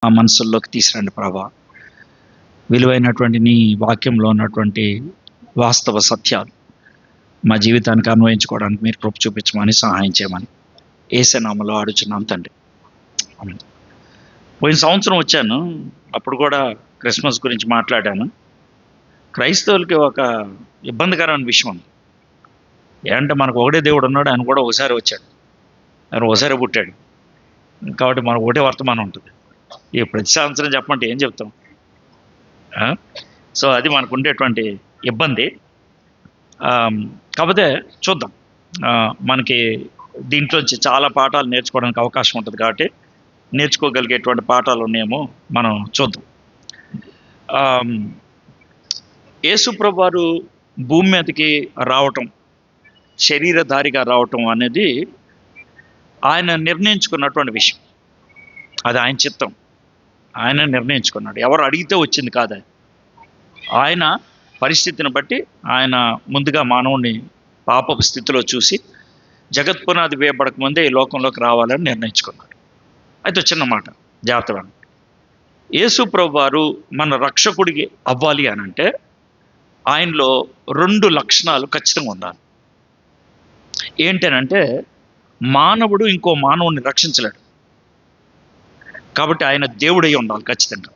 మా మనసుల్లోకి తీసుకురండి ప్రభా. విలువైనటువంటి నీ వాక్యంలో ఉన్నటువంటి వాస్తవ సత్యాలు మా జీవితానికి అన్వయించుకోవడానికి మీరు కృప చూపించమని, సహాయం చేయమని యేసు నామములో అడుగుచున్నాం తండ్రి. ఆమేన్. పోయిన సంవత్సరం వచ్చాను, అప్పుడు కూడా క్రిస్మస్ గురించి మాట్లాడాను. క్రైస్తవులకి ఒక ఇబ్బందికరమైన విషయం ఉంది. ఏంటంటే మనకు ఒకటే దేవుడు ఉన్నాడు, ఆయన కూడా ఒకసారి వచ్చాడు, ఆయన ఒకసారి పుట్టాడు, కాబట్టి మనకు ఒకటే వర్తమానం ఉంటుంది. ఈ ప్రతి సంవత్సరం చెప్పమంటే ఏం చెప్తాం? సో అది మనకు ఉండేటువంటి ఇబ్బంది. కాకపోతే చూద్దాం, మనకి దీంట్లోంచి చాలా పాఠాలు నేర్చుకోవడానికి అవకాశం ఉంటుంది, కాబట్టి నేర్చుకోగలిగేటువంటి పాఠాలు ఉన్నాయేమో మనం చూద్దాం. యేసు ప్రభువారు భూమి మీదకి రావటం, శరీరధారిగా రావటం అనేది ఆయన నిర్ణయించుకున్నటువంటి విషయం. అది ఆయన చిత్తం, ఆయన నిర్ణయించుకున్నాడు. ఎవరు అడిగితే వచ్చింది కాదు. ఆయన పరిస్థితిని బట్టి ఆయన ముందుగా మానవుని పాపపు స్థితిలో చూసి జగత్పునాది వేయబడక ముందే ఈ లోకంలోకి రావాలని నిర్ణయించుకున్నాడు. అయితే చిన్న మాట జాగ్రత్తగా, యేసు ప్రభువారు మన రక్షకుడికి అవ్వాలి అని అంటే ఆయనలో 2 లక్షణాలు ఖచ్చితంగా ఉండాలి. ఏంటనంటే, మానవుడు ఇంకో మానవుడిని రక్షించలేడు, కాబట్టి ఆయన దేవుడై ఉండాలి ఖచ్చితంగా.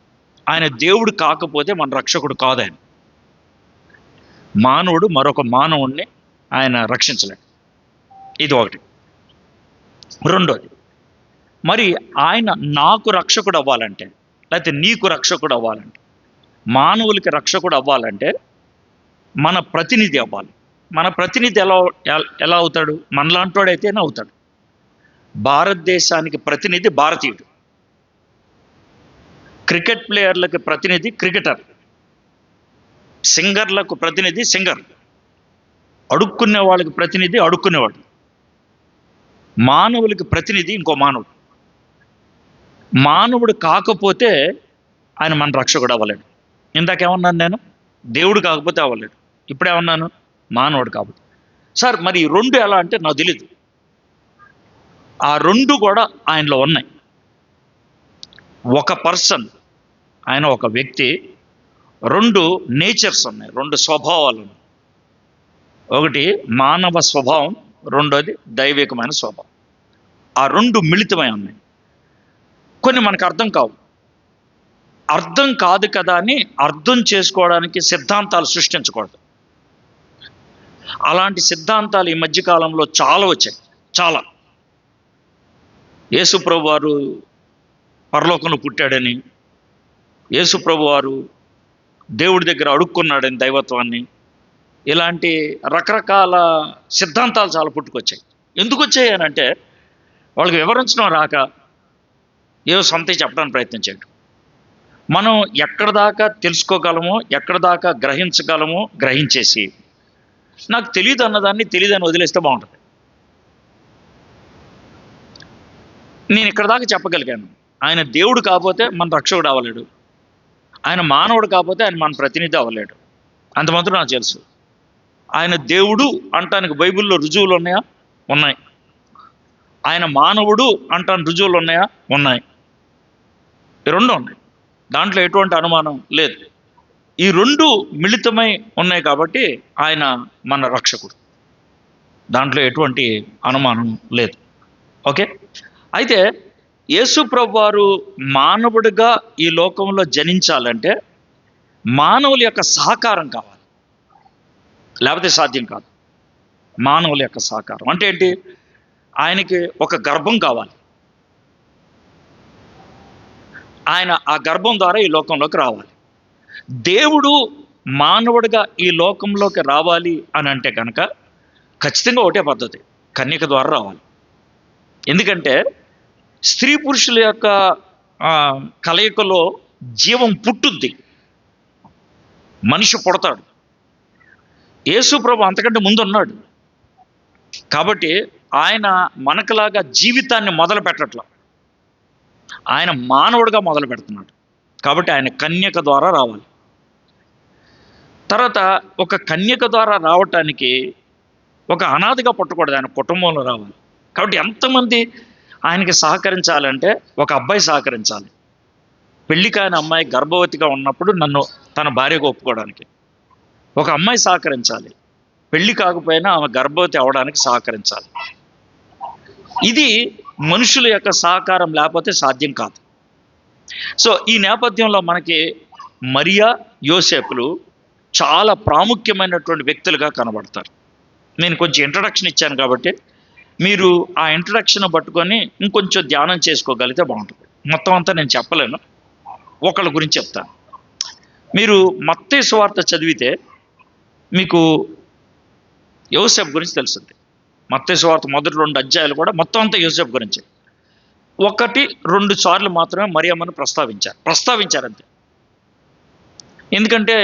ఆయన దేవుడు కాకపోతే మన రక్షకుడు కాదు. ఆయన మానవుడు మరొక మానవుడిని ఆయన రక్షించలేడు. ఇది ఒకటి. రెండోది, మరి ఆయన నాకు రక్షకుడు అవ్వాలంటే, లేకపోతే నీకు రక్షకుడు అవ్వాలంటే, మానవులకి రక్షకుడు అవ్వాలంటే మన ప్రతినిధి అవ్వాలి. మన ప్రతినిధి ఎలా అవుతాడు? మనలాంటోడైతేనే అవుతాడు. భారతదేశానికి ప్రతినిధి భారతీయుడు, క్రికెట్ ప్లేయర్లకు ప్రతినిధి క్రికెటర్, సింగర్లకు ప్రతినిధి సింగర్, అడుక్కునే వాళ్ళకి ప్రతినిధి అడుక్కునేవాడు, మానవులకి ప్రతినిధి ఇంకో మానవుడు. మానవుడు కాకపోతే ఆయన మన రక్షకుడు అవ్వలేడు. ఇందాకేమన్నాను నేను? దేవుడు కాకపోతే అవ్వలేడు. ఇప్పుడేమన్నాను? మానవుడు కాబట్టి. సార్ మరి ఈ 2 ఎలా అంటే నాకు తెలీదు. ఆ 2 కూడా ఆయనలో ఉన్నాయి. ఒక పర్సన్, ఆయన ఒక వ్యక్తి, 2 నేచర్స్ ఉన్నాయి, 2 స్వభావాలు ఉన్నాయి. ఒకటి మానవ స్వభావం, రెండోది దైవికమైన స్వభావం. ఆ 2 మిళితమై ఉన్నాయి. కొన్ని మనకు అర్థం కావు. అర్థం కాదు కదా అని అర్థం చేసుకోవడానికి సిద్ధాంతాలు సృష్టించకూడదు. అలాంటి సిద్ధాంతాలు ఈ మధ్యకాలంలో చాలా వచ్చాయి, చాలా. యేసు ప్రభువారు పరలోకంలో పుట్టాడని, యేసు ప్రభువారు దేవుడి దగ్గర అడుక్కున్నాడని దైవత్వాన్ని, ఇలాంటి రకరకాల సిద్ధాంతాలు చాలా పుట్టుకొచ్చాయి. ఎందుకు వచ్చాయి అని అంటే, వాళ్ళకి వివరించడం రాక ఏవో సొంతగా చెప్పడానికి ప్రయత్నించాడు. మనం ఎక్కడ దాకా తెలుసుకోగలమో, ఎక్కడ దాకా గ్రహించగలమో గ్రహించేసి, నాకు తెలియదు అన్నదాన్ని తెలియదని వదిలేస్తే బాగుంటుంది. నేను ఇక్కడ దాకా చెప్పగలిగాను, ఆయన దేవుడు కాకపోతే మన రక్షకుడు అవ్వలేడు, ఆయన మానవుడు కాకపోతే ఆయన మన ప్రతినిధి అవ్వలేడు. అంత మాత్రం నాకు తెలుసు. ఆయన దేవుడు అంటానికి బైబిల్లో రుజువులు ఉన్నాయా? ఉన్నాయి. ఆయన మానవుడు అంటానికి రుజువులు ఉన్నాయా? ఉన్నాయి. ఈ 2 ఉన్నాయి, దాంట్లో ఎటువంటి అనుమానం లేదు. ఈ 2 మిళితమై ఉన్నాయి కాబట్టి ఆయన మన రక్షకుడు, దాంట్లో ఎటువంటి అనుమానం లేదు. ఓకే. అయితే యేసు ప్రభువారు మానవుడిగా ఈ లోకంలో జనించాలంటే మానవుల యొక్క సహకారం కావాలి, లేకపోతే సాధ్యం కాదు. మానవుల యొక్క సహకారం అంటే ఏంటి? ఆయనకి ఒక గర్భం కావాలి, ఆయన ఆ గర్భం ద్వారా ఈ లోకంలోకి రావాలి. దేవుడు మానవుడిగా ఈ లోకంలోకి రావాలి అని అంటే కనుక ఖచ్చితంగా ఒకటే పద్ధతి, కన్యక ద్వారా రావాలి. ఎందుకంటే స్త్రీ పురుషుల యొక్క కలయికలో జీవం పుట్టుద్ది, మనిషి పుడతాడు. యేసు ప్రభు అంతకంటే ముందు ఉన్నాడు, కాబట్టి ఆయన మనకులాగా జీవితాన్ని మొదలు పెట్టట్లా, ఆయన మానవుడిగా మొదలు పెడుతున్నాడు. కాబట్టి ఆయన కన్యక ద్వారా రావాలి. తర్వాత ఒక కన్యక ద్వారా రావటానికి ఒక అనాథగా పుట్టకూడదు, ఆయన కుటుంబంలో రావాలి. కాబట్టి ఎంతమంది ఆయనకి సహకరించాలంటే ఒక అబ్బాయి సహకరించాలి, పెళ్లి కాని అమ్మాయి గర్భవతిగా ఉన్నప్పుడు నన్ను తన భార్యగా ఒప్పుకోవడానికి. ఒక అమ్మాయి సహకరించాలి, పెళ్లి కాకపోయినా ఆమె గర్భవతి అవడానికి సహకరించాలి. ఇది మనుషుల యొక్క సహకారం లేకపోతే సాధ్యం కాదు. సో ఈ నేపథ్యంలో మనకి మరియా, యోసేపులు చాలా ప్రాముఖ్యమైనటువంటి వ్యక్తులుగా కనబడతారు. నేను కొంచెం ఇంట్రడక్షన్ ఇచ్చాను కాబట్టి మీరు ఆ ఇంట్రడక్షన్ పట్టుకొని ఇంకొంచెం ధ్యానం చేసుకోగలిగితే బాగుంటుంది. మొత్తం అంతా నేను చెప్పలేను, ఒకళ్ళ గురించి చెప్తాను. మీరు మత్తయి సువార్త చదివితే మీకు యోసేపు గురించి తెలుస్తుంది. మత్తయి సువార్త మొదటి 2 అధ్యాయాలు కూడా మొత్తం అంతా యోసేపు గురించి. 1-2 సార్లు మాత్రమే మరియమ్మను ప్రస్తావించారంతే. ఎందుకంటే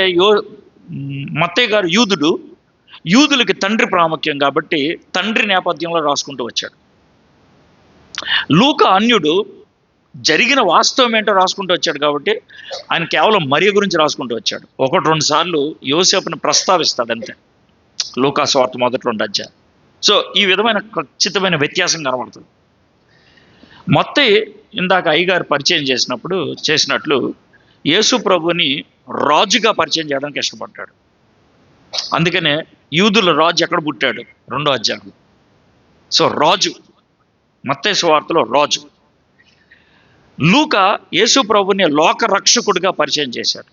మత్తయి గారు యూదులకి తండ్రి ప్రాముఖ్యం కాబట్టి తండ్రి నేపథ్యంలో రాసుకుంటూ వచ్చాడు. లూకా అన్యుడు, జరిగిన వాస్తవం ఏంటో రాసుకుంటూ వచ్చాడు కాబట్టి ఆయన కేవలం మరియ గురించి రాసుకుంటూ వచ్చాడు. 1-2 సార్లు యోసేపుని ప్రస్తావిస్తాడంతే లూకా సువార్త మొదటి 2 అధ్యాయాలు. సో ఈ విధమైన ఖచ్చితమైన వ్యత్యాసం కనబడుతుంది. మత్తయి ఇందాక అయ్యగారు పరిచయం చేసినట్లు యేసు ప్రభుని రాజుగా పరిచయం చేయడానికి ఇష్టపడ్డాడు. అందుకనే యూదుల రాజు ఎక్కడ పుట్టాడు 2వ అధ్యాయం. సో రాజు, మత్తయి సువార్తలో రాజు. లూకా యేసు ప్రభుని లోక రక్షకుడిగా పరిచయం చేశాడు.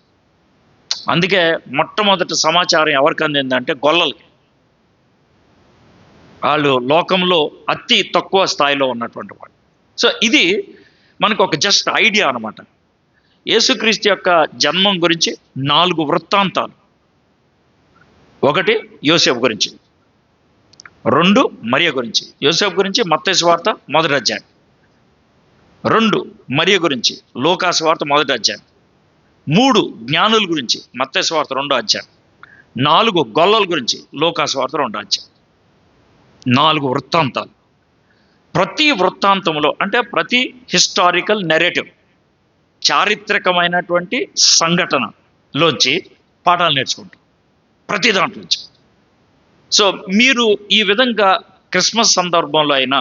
అందుకే మొట్టమొదటి సమాచారం ఎవరికి అందిందంటే గొల్లలకి. వాళ్ళు లోకంలో అతి తక్కువ స్థాయిలో ఉన్నటువంటి వాళ్ళు. సో ఇది మనకు ఒక జస్ట్ ఐడియా అనమాట. యేసుక్రీస్తు యొక్క జన్మం గురించి 4 వృత్తాంతాలు. 1 యోసేపు గురించి, 2 మరియ గురించి. యోసేపు గురించి మత్తయి సువార్త మొదటి అధ్యాయం, 2 మరియ గురించి లూకా సువార్త మొదటి అధ్యాయం, 3 జ్ఞానుల గురించి మత్తయి సువార్త 2వ అధ్యాయం, 4 గొల్లల గురించి లూకా సువార్త 2వ అధ్యాయం. 4 వృత్తాంతాలు. ప్రతి వృత్తాంతంలో అంటే ప్రతి హిస్టారికల్ నెరేటివ్, చారిత్రకమైనటువంటి సంఘటనలోంచి పాఠాలు నేర్చుకుంటాం ప్రతి దాంట్లోంచి. సో మీరు ఈ విధంగా క్రిస్మస్ సందర్భంలో అయినా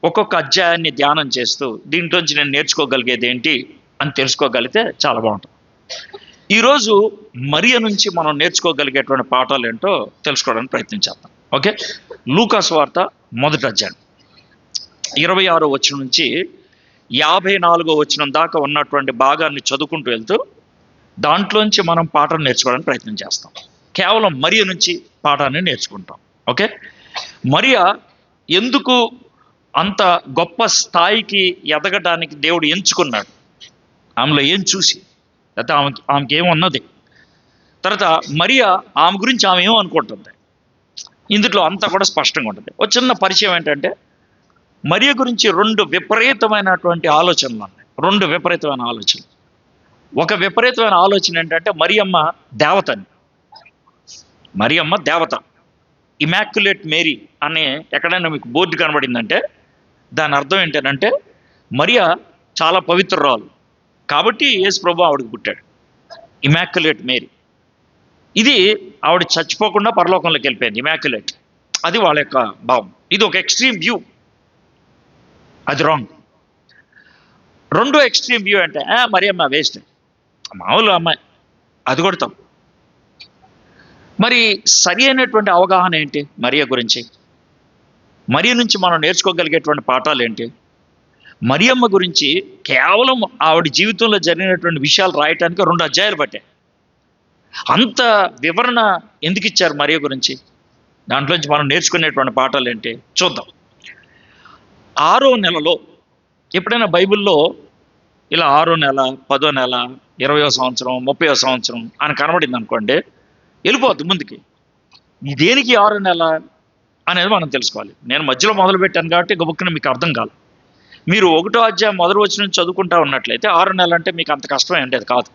ఒక్కొక్క అధ్యాయాన్ని ధ్యానం చేస్తూ దీంట్లోంచి నేను నేర్చుకోగలిగేది ఏంటి అని తెలుసుకోగలిగితే చాలా బాగుంటుంది. ఈరోజు మరియ నుంచి మనం నేర్చుకోగలిగేటువంటి పాఠాలు ఏంటో తెలుసుకోవడానికి ప్రయత్నం చేద్దాం. ఓకే, లూకా సువార్త మొదటి అధ్యాయం 26వ వచనం నుంచి 54వ వచనం దాకా ఉన్నటువంటి భాగాన్ని చదువుకుంటూ వెళ్తూ దాంట్లోంచి మనం పాఠం నేర్చుకోవడానికి ప్రయత్నం చేస్తాం. కేవలం మరియ నుంచి పాఠాన్ని నేర్చుకుంటాం. ఓకే, మరియ ఎందుకు అంత గొప్ప స్థాయికి ఎదగడానికి దేవుడు ఎంచుకున్నాడు? ఆమెలో ఏం చూసి, లేకపోతే ఆమెకి ఏమున్నది? తర్వాత మరియ ఆమె గురించి ఆమె ఏమనుకుంటుంది? ఇందులో అంతా కూడా స్పష్టంగా ఉంటుంది. ఒక చిన్న పరిచయం ఏంటంటే మరియ గురించి 2 విపరీతమైనటువంటి ఆలోచనలు ఉన్నాయి. 2 విపరీతమైన ఆలోచనలు. ఒక విపరీతమైన ఆలోచన ఏంటంటే మరియమ్మ దేవతని. మరియమ్మ దేవత. ఇమాక్యులేట్ మేరీ అనే ఎక్కడైనా మీకు బోర్డు కనబడిందంటే దాని అర్థం ఏంటంటే మరియ చాలా పవిత్రురాలు కాబట్టి యేసు ప్రభు ఆవిడకి పుట్టాడు. Immaculate Mary. ఇది ఆవిడ చచ్చిపోకుండా పరలోకంలోకి వెళ్ళిపోయింది. ఇమాక్యులేట్, అది వాళ్ళ యొక్క భావం. ఇది ఒక ఎక్స్ట్రీమ్ వ్యూ, అది రాంగ్. 2వ ఎక్స్ట్రీమ్ వ్యూ అంటే మరియమ్మ వేస్ట్, మామూలు అమ్మాయి, అది కూడా తప్పు. మరి సరి అయినటువంటి అవగాహన ఏంటి మరియ గురించి? మరియ నుంచి మనం నేర్చుకోగలిగేటువంటి పాఠాలు ఏంటి? మరియమ్మ గురించి కేవలం ఆవిడ జీవితంలో జరిగినటువంటి విషయాలు రాయటానికి 2 అధ్యాయాలు పట్టాయి. అంత వివరణ ఎందుకు ఇచ్చారు మరియ గురించి? దాంట్లోంచి మనం నేర్చుకునేటువంటి పాఠాలు ఏంటి చూద్దాం. 6వ నెలలో, ఎప్పుడైనా బైబిల్లో ఇలా 6వ నెల, 10వ నెల, 20వ సంవత్సరం, 30వ సంవత్సరం అని కనబడింది అనుకోండి, వెళ్ళిపోద్ది ముందుకి. దేనికి 6వ నెల అనేది మనం తెలుసుకోవాలి. నేను మధ్యలో మొదలు పెట్టాను కాబట్టి గబుక్కున మీకు అర్థం కాదు. మీరు 1వ అధ్యాయం మొదటి వచనం నుంచి చదువుకుంటా ఉన్నట్లయితే 6వ నెల అంటే మీకు అంత కష్టమే ఉండేది కాదు.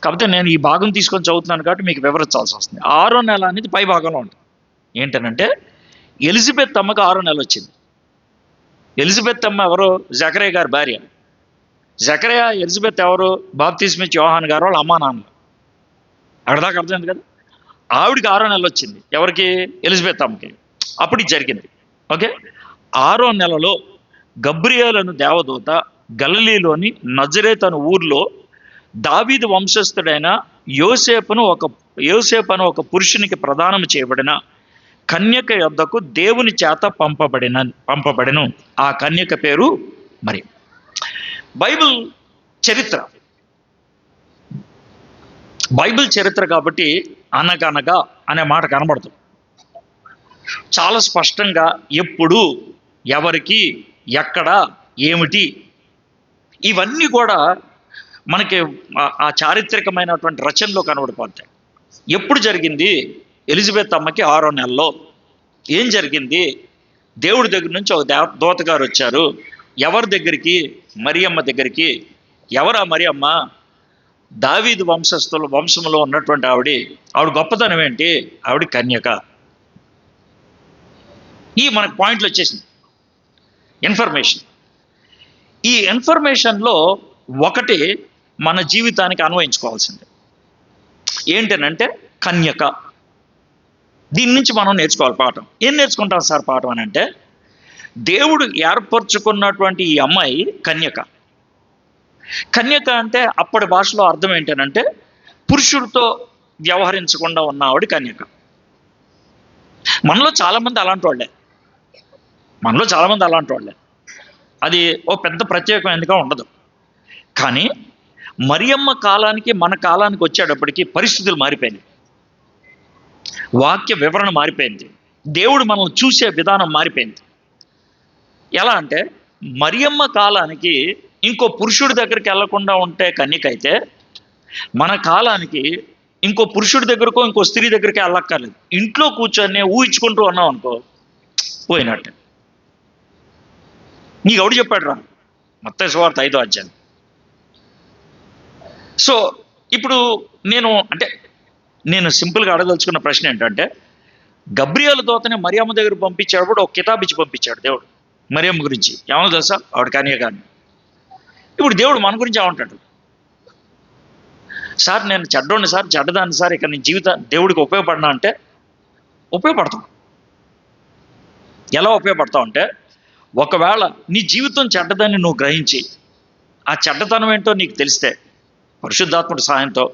కాకపోతే నేను ఈ భాగం తీసుకొని చదువుతున్నాను కాబట్టి మీకు వివరించాల్సి వస్తుంది. 6వ నెల అనేది పై భాగంలో ఉంటుంది. ఏంటనంటే ఎలిజబెత్ అమ్మకి 6వ నెల వచ్చింది. ఎలిజబెత్ అమ్మ ఎవరు? జకరియా గారి భార్య. జకరియా, ఎలిజబెత్ ఎవరు? బాప్తిస్మిచ్చే యోహాను గారు వాళ్ళ అమ్మా నాన్నలు. అక్కడ దాకా అర్థమైంది కదా. ఆవిడికి 6వ నెల వచ్చింది. ఎవరికి? ఎలిజబెత్ అమ్మకి. అప్పుడు ఇది జరిగింది. ఓకే, 6వ నెలలో గబ్రియేలు అను దేవదూత గలిలీలోని నజరేతు అను ఊర్లో దావీదు వంశస్థుడైన యోసేపు అను ఒక పురుషునికి ప్రదానం చేయబడిన కన్యక యొద్దకు దేవుని చేత పంపబడిను. ఆ కన్యక పేరు మరి. బైబిల్ చరిత్ర కాబట్టి అనగనగా అనే మాట కనబడుతుంది. చాలా స్పష్టంగా ఎప్పుడు, ఎవరికి, ఎక్కడ, ఏమిటి, ఇవన్నీ కూడా మనకి ఆ చారిత్రకమైనటువంటి రచనలో కనబడిపోతాయి. ఎప్పుడు జరిగింది? ఎలిజబెత్ అమ్మకి 6వ నెలలో. ఏం జరిగింది? దేవుడి దగ్గర నుంచి ఒక దూత గారు వచ్చారు. ఎవరి దగ్గరికి? మరియమ్మ దగ్గరికి. ఎవరా మరియమ్మ? దావీదు వంశంలో ఉన్నటువంటి ఆవిడ గొప్పతనం ఏంటి? ఆవిడ కన్యక. ఈ మనకు పాయింట్లు వచ్చేసింది. ఇన్ఫర్మేషన్. ఈ ఇన్ఫర్మేషన్లో ఒకటి మన జీవితానికి అన్వయించుకోవాల్సింది ఏంటనంటే కన్యక. దీని నుంచి మనం నేర్చుకోవాలి పాఠం. ఏం నేర్చుకుంటాం సార్ పాఠం అని అంటే, దేవుడు ఏర్పరచుకున్నటువంటి ఈ అమ్మాయి కన్యక. కన్యక అంటే అప్పటి భాషలో అర్థం ఏంటనంటే పురుషుడితో వ్యవహరించకుండా ఉన్న ఆవిడ కన్యక. మనలో చాలామంది అలాంటి వాళ్ళే. అది ఓ పెద్ద ప్రత్యేకమైనదిగా ఉండదు. కానీ మరియమ్మ కాలానికి మన కాలానికి వచ్చేటప్పటికి పరిస్థితులు మారిపోయినాయి. వాక్య వివరణ మారిపోయింది. దేవుడు మనల్ని చూసే విధానం మారిపోయింది. ఎలా అంటే, మరియమ్మ కాలానికి ఇంకో పురుషుడి దగ్గరికి వెళ్లకుండా ఉంటే కన్యకైతే, మన కాలానికి ఇంకో పురుషుడి దగ్గరకో ఇంకో స్త్రీ దగ్గరికి వెళ్ళక్కర్లేదు. ఇంట్లో కూర్చొని ఊహించుకుంటూ ఉన్నాం అనుకో, పోయినట్టే. నీకు ఎవడు చెప్పాడు రా? మత్తయి సువార్త 5వ అధ్యాయం. సో ఇప్పుడు నేను సింపుల్గా అడగదలుచుకున్న ప్రశ్న ఏంటంటే, గబ్రియేలు దూతని మరియమ్మ దగ్గర పంపించేటప్పుడు ఒక కితాబ్ ఇచ్చి పంపించాడు దేవుడు మరియమ్మ గురించి. ఏమో తెలుసా? ఆవిడ కన్యక అని. ఇప్పుడు దేవుడు మన గురించి ఏమంటాడు? సార్ నేను చెడ్డోడిని సార్, చెడ్డదాన్ని సార్, ఇక నీ దేవుడికి ఉపయోగపడినా అంటే ఉపయోగపడతాం. ఎలా ఉపయోగపడతావు అంటే, ఒకవేళ నీ జీవితం చెడ్డదాన్ని నువ్వు గ్రహించి ఆ చెడ్డతనం ఏంటో నీకు తెలిస్తే పరిశుద్ధాత్ముడి సహాయంతో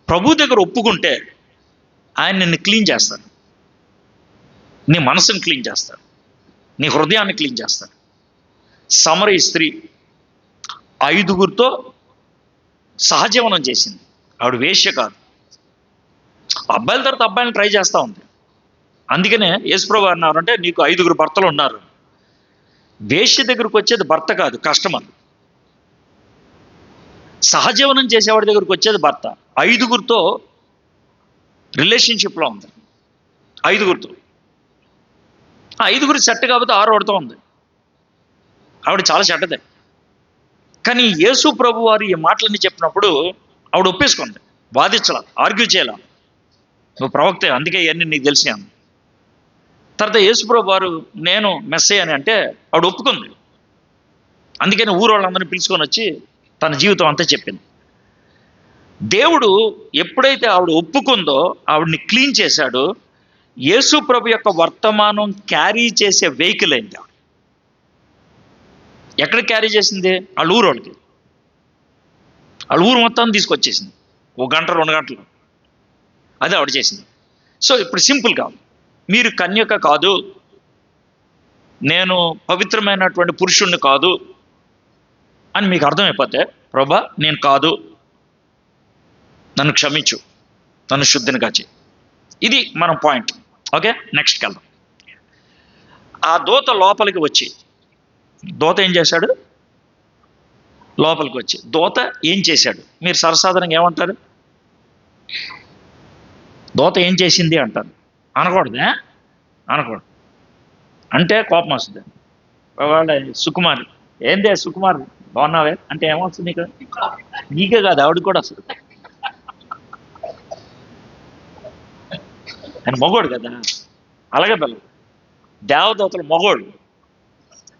ప్రభు దగ్గర ఒప్పుకుంటే ఆయన నిన్ను క్లీన్ చేస్తాడు. నీ మనసుని క్లీన్ చేస్తాడు, నీ హృదయాన్ని క్లీన్ చేస్తాడు. సమరయ స్త్రీ 5గురితో సహజీవనం చేసింది. ఆవిడ వేశ్య కాదు. అబ్బాయిల తర్వాత అబ్బాయిని ట్రై చేస్తూ ఉంది. అందుకనే యేసుప్రభు అన్నారంటే, నీకు 5గురు భర్తలు ఉన్నారు. వేశ్య దగ్గరకు వచ్చేది భర్త కాదు, కస్టమర్. సహజీవనం చేసేవాడి దగ్గరకు వచ్చేది భర్త. 5గురితో రిలేషన్షిప్లో ఉంది. 5గురితో. ఆ 5గురు సెట్ కాబట్టి 6వాడితో ఉంది. ఆవిడ చాలా చెడ్డదే. కానీ యేసు ప్రభు వారు ఈ మాటలన్నీ చెప్పినప్పుడు ఆవిడ ఒప్పేసుకుంది. వాదించాల, ఆర్గ్యూ చేయాల. నువ్వు ప్రవక్తే, అందుకే ఇవన్నీ నీకు తెలిసినాను. తర్వాత యేసు ప్రభు వారు నేను మెస్సయ్య అని అంటే ఆవిడ ఒప్పుకుంది. అందుకని ఊరు వాళ్ళందరినీ పిలుచుకొని వచ్చి తన జీవితం అంతా చెప్పింది. దేవుడు ఎప్పుడైతే ఆవిడ ఒప్పుకుందో ఆవిడని క్లీన్ చేశాడు. యేసు ప్రభు యొక్క వర్తమానం క్యారీ చేసే వెహికల్ అయింది ఆవిడ. ఎక్కడ క్యారీ చేసింది? వాళ్ళ ఊరు వాళ్ళకి. వాళ్ళ ఊరు మొత్తాన్ని తీసుకొచ్చేసింది 1 గంట 2 గంటలు. అదే ఆవిడ చేసింది. సో ఇప్పుడు సింపుల్గా, మీరు కన్యక కాదు, నేను పవిత్రమైనటువంటి పురుషుణ్ణి కాదు అని మీకు అర్థమైపోతే, ప్రభా నేను కాదు, నన్ను క్షమించు, నన్ను శుద్ధినిగా చేయి. ఇది మన పాయింట్. ఓకే, నెక్స్ట్కి వెళ్దాం. ఆ దూత లోపలికి వచ్చి, దూత ఏం చేశాడు? లోపలికి వచ్చి దూత ఏం చేశాడు? మీరు సర్వసాధారణంగా ఏమంటారు? దూత ఏం చేసింది అంటారు. అనకూడదే? అనకూడదు. అంటే కోపం వస్తుంది. వాళ్ళ సుకుమారి, ఏందే సుకుమారి బాగున్నావే అంటే ఏమొస్తుంది నీకు? నీకే కాదు, ఆవిడ కూడా వస్తుంది. ఆయన మగోడు కదా, అలాగే పిల్లలు దేవదూతలు మగోడు.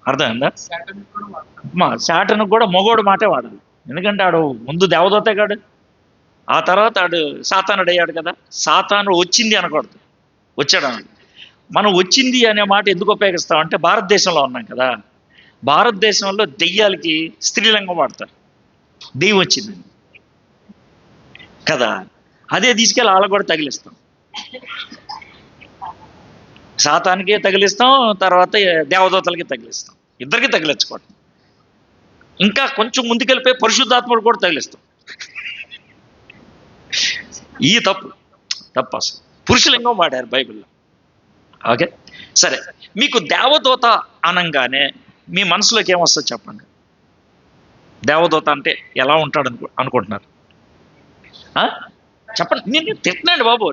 అర్థమైందా? శాటను కూడా మగోడు మాటే వాడాలి. ఎందుకంటే ఆడు ముందు దేవదూతే కాడు, ఆ తర్వాత ఆడు సాతానుడు అయ్యాడు కదా. సాతానుడు వచ్చింది అనకూడదు, వచ్చాడు అన్నాడు. మనం వచ్చింది అనే మాట ఎందుకు ఉపయోగిస్తామంటే, భారతదేశంలో ఉన్నాం కదా, భారతదేశంలో దెయ్యాలకి స్త్రీలింగం వాడతారు, దెయ్యం వచ్చిందని కదా. అదే తీసుకెళ్ళి వాళ్ళకు కూడా తగిలిస్తాం, సాతానికే తగిలిస్తాం, తర్వాత దేవదూతలకి తగిలిస్తాం, ఇద్దరికి తగిలించుకోవడం. ఇంకా కొంచెం ముందుకెళ్ళిపోయి పరిశుద్ధాత్మడు కూడా తగిలిస్తాం. ఈ తప్పు అసలు పురుషలింగం వాడారు బైబిల్లో. ఓకే, సరే. మీకు దేవదూత అనగానే మీ మనసులోకి ఏమొస్తుంది చెప్పండి? దేవదూత అంటే ఎలా ఉంటాడు అనుకుంటున్నారు? చెప్పండి. నేను తిట్టనండి బాబు,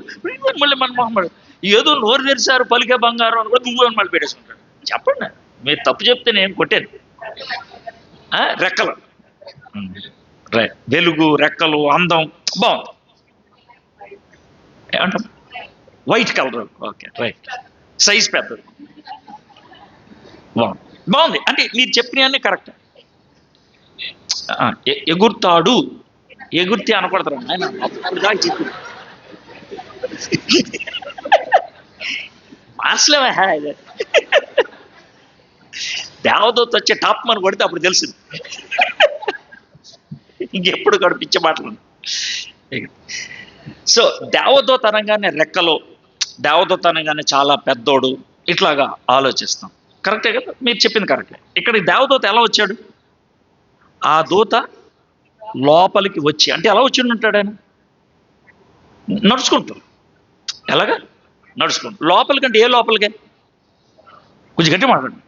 మళ్ళీ మన మొహమ్మడు ఏదో నోరు తెరిచారు పలికే బంగారం అని కూడా నువ్వు మళ్ళీ పెట్టేసుకుంటాడు. చెప్పండి, మీరు తప్పు చెప్తే నేను కొట్టాను. రెక్కలు, వెలుగు, రెక్కలు, అందం, బాగుంది. ఏమంటాం? White colour, okay, right. Size పెద్దది, బాగుంది. అంటే మీరు చెప్పినవన్నీ కరెక్ట్. ఎగురుతాడు, ఎగుర్తి అనకూడదు ఆయన, అప్పుడు దాకా చెప్పి మార్చలేవా? దేవదూత వచ్చే టాప్ మన కొడితే అప్పుడు తెలిసింది. ఇంకెప్పుడు గడిపించే మాటలు. సో దేవదూత అనగానే రెక్కలు, దేవదూత అనగానే చాలా పెద్దోడు, ఇట్లాగా ఆలోచిస్తాం. కరెక్టే కదా, మీరు చెప్పింది కరెక్టే. ఇక్కడ దేవదూత ఎలా వచ్చాడు? ఆ దూత లోపలికి వచ్చి, అంటే ఎలా వచ్చి ఉంటాడు ఆయన? నడుచుకుంటూ. ఎలాగా? నడుచుకుంటూ. లోపలికంటే ఏ లోపలికే? కొంచెం గట్టి మాట్లాడండి.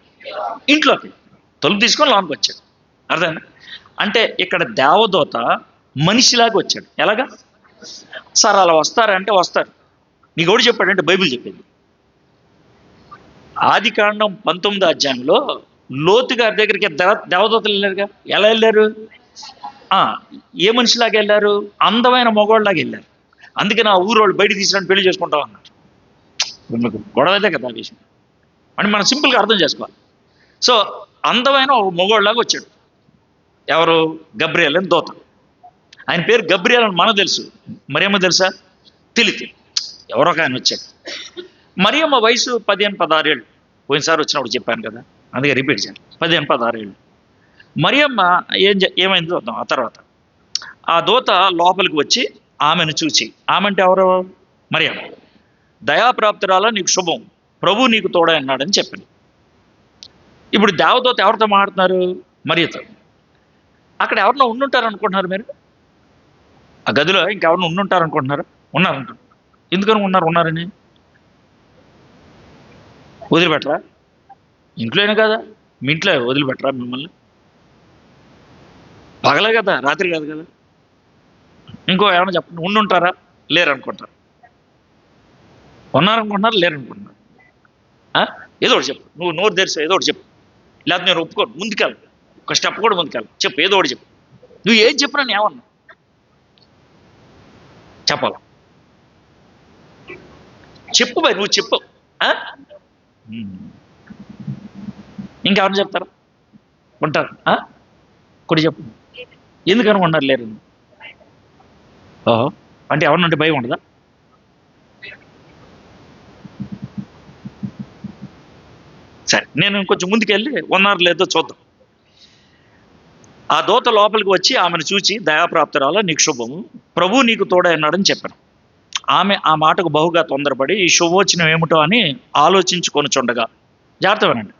ఇంట్లోకి తలుపు తీసుకొని లోపలికి వచ్చాడు. అర్థమైందా? అంటే ఇక్కడ దేవదూత మనిషిలాగా వచ్చాడు. ఎలాగా? సార్ అలా వస్తారంటే వస్తారు. నీకు ఎవడు చెప్పాడంటే బైబిల్ చెప్పింది. ఆదికాండం 19వ అధ్యాయంలో లోతు గారి దగ్గరికి దేవదూతలు వెళ్ళారుగా. ఎలా వెళ్ళారు? ఏ మనిషిలాగా వెళ్ళారు? అందమైన మగవాళ్ళలాగా వెళ్ళారు. అందుకే నా ఊరోళ్ళు బయట తీసుకుని పెళ్లి చేసుకుంటాం అన్నారు. మీకు గొడవదే కదా ఆ విషయం అని మనం సింపుల్గా అర్థం చేసుకోవాలి. సో అందమైన ఒక మగవాళ్ళలాగా వచ్చాడు. ఎవరు? గబ్రియల్ అని దూత. ఆయన పేరు గబ్రియల్ అని మనకు తెలుసు, మరియమ్మ తెలుసా? తెలియదు. ఎవరో ఒక ఆయన వచ్చాడు. మరియమ్మ వయసు 15-16 ఏళ్ళు. పోయినసారి వచ్చినప్పుడు చెప్పాను కదా, అందుకే రిపీట్ చేయాలి. 15-16 ఏళ్ళు. మరియమ్మ ఏమైందో చూద్దాం. ఆ తర్వాత ఆ దూత లోపలికి వచ్చి ఆమెను చూచి, ఆమె అంటే ఎవరు? మరియమ్మ. దయాప్రాప్తురాలా, నీకు శుభం, ప్రభు నీకు తోడై అన్నాడని చెప్పింది. ఇప్పుడు దేవదూత ఎవరితో మాట్లాడుతున్నారు? మరియతో. అక్కడ ఎవరినో ఉండుంటారు అనుకుంటున్నారు మీరు? ఆ గదిలో ఇంకెవరినో ఉండుంటారు అనుకుంటున్నారు? ఉన్నారంటారు. ఎందుకని ఉన్నారని వదిలిపెట్టరా? ఇంట్లోనే కదా, మీ ఇంట్లో వదిలిపెట్టరా మిమ్మల్ని? పగలే కదా, రాత్రి కాదు కదా. ఇంకో ఏమైనా చెప్పండి, ఉండుంటారా? లేరు అనుకుంటారు. ఉన్నారనుకుంటున్నారు, లేరు అనుకుంటున్నారు. ఏదో ఒకటి చెప్పు, నువ్వు నోరు తెరిచావు, ఏదో ఒకటి చెప్పు. లేకపోతే నేను ఒప్పుకోను, ముందుకెళ్ళి ఒక స్టెప్ కూడా ముందుకెళ్ళి చెప్పు, ఏదో ఒకటి చెప్పు. నువ్వు ఏం చెప్పినా నేను ఏమన్నా చెప్పాల. చెప్పు బాయ్, నువ్వు చెప్పు. ఇంకెవరిని చెప్తారా? ఉంటారు. కొద్ది చెప్పు, ఎందుకని ఉన్నారు లేరు? ఓహో, అంటే ఎవరినంటే భయం ఉండదా? సరే, నేను కొంచెం ముందుకెళ్ళి ఉన్నారు లేదో చూద్దాం. ఆ దూత లోపలికి వచ్చి ఆమెను చూచి, దయాప్రాప్తురాలా, నీకు శుభము, ప్రభు నీకు తోడై అన్నాడని చెప్పాను. ఆమె ఆ మాటకు బహుగా తొందరపడి ఈ శుభవచనం ఏమిటో అని ఆలోచించుకొనిచుండగా, జాగ్రత్త వినండి,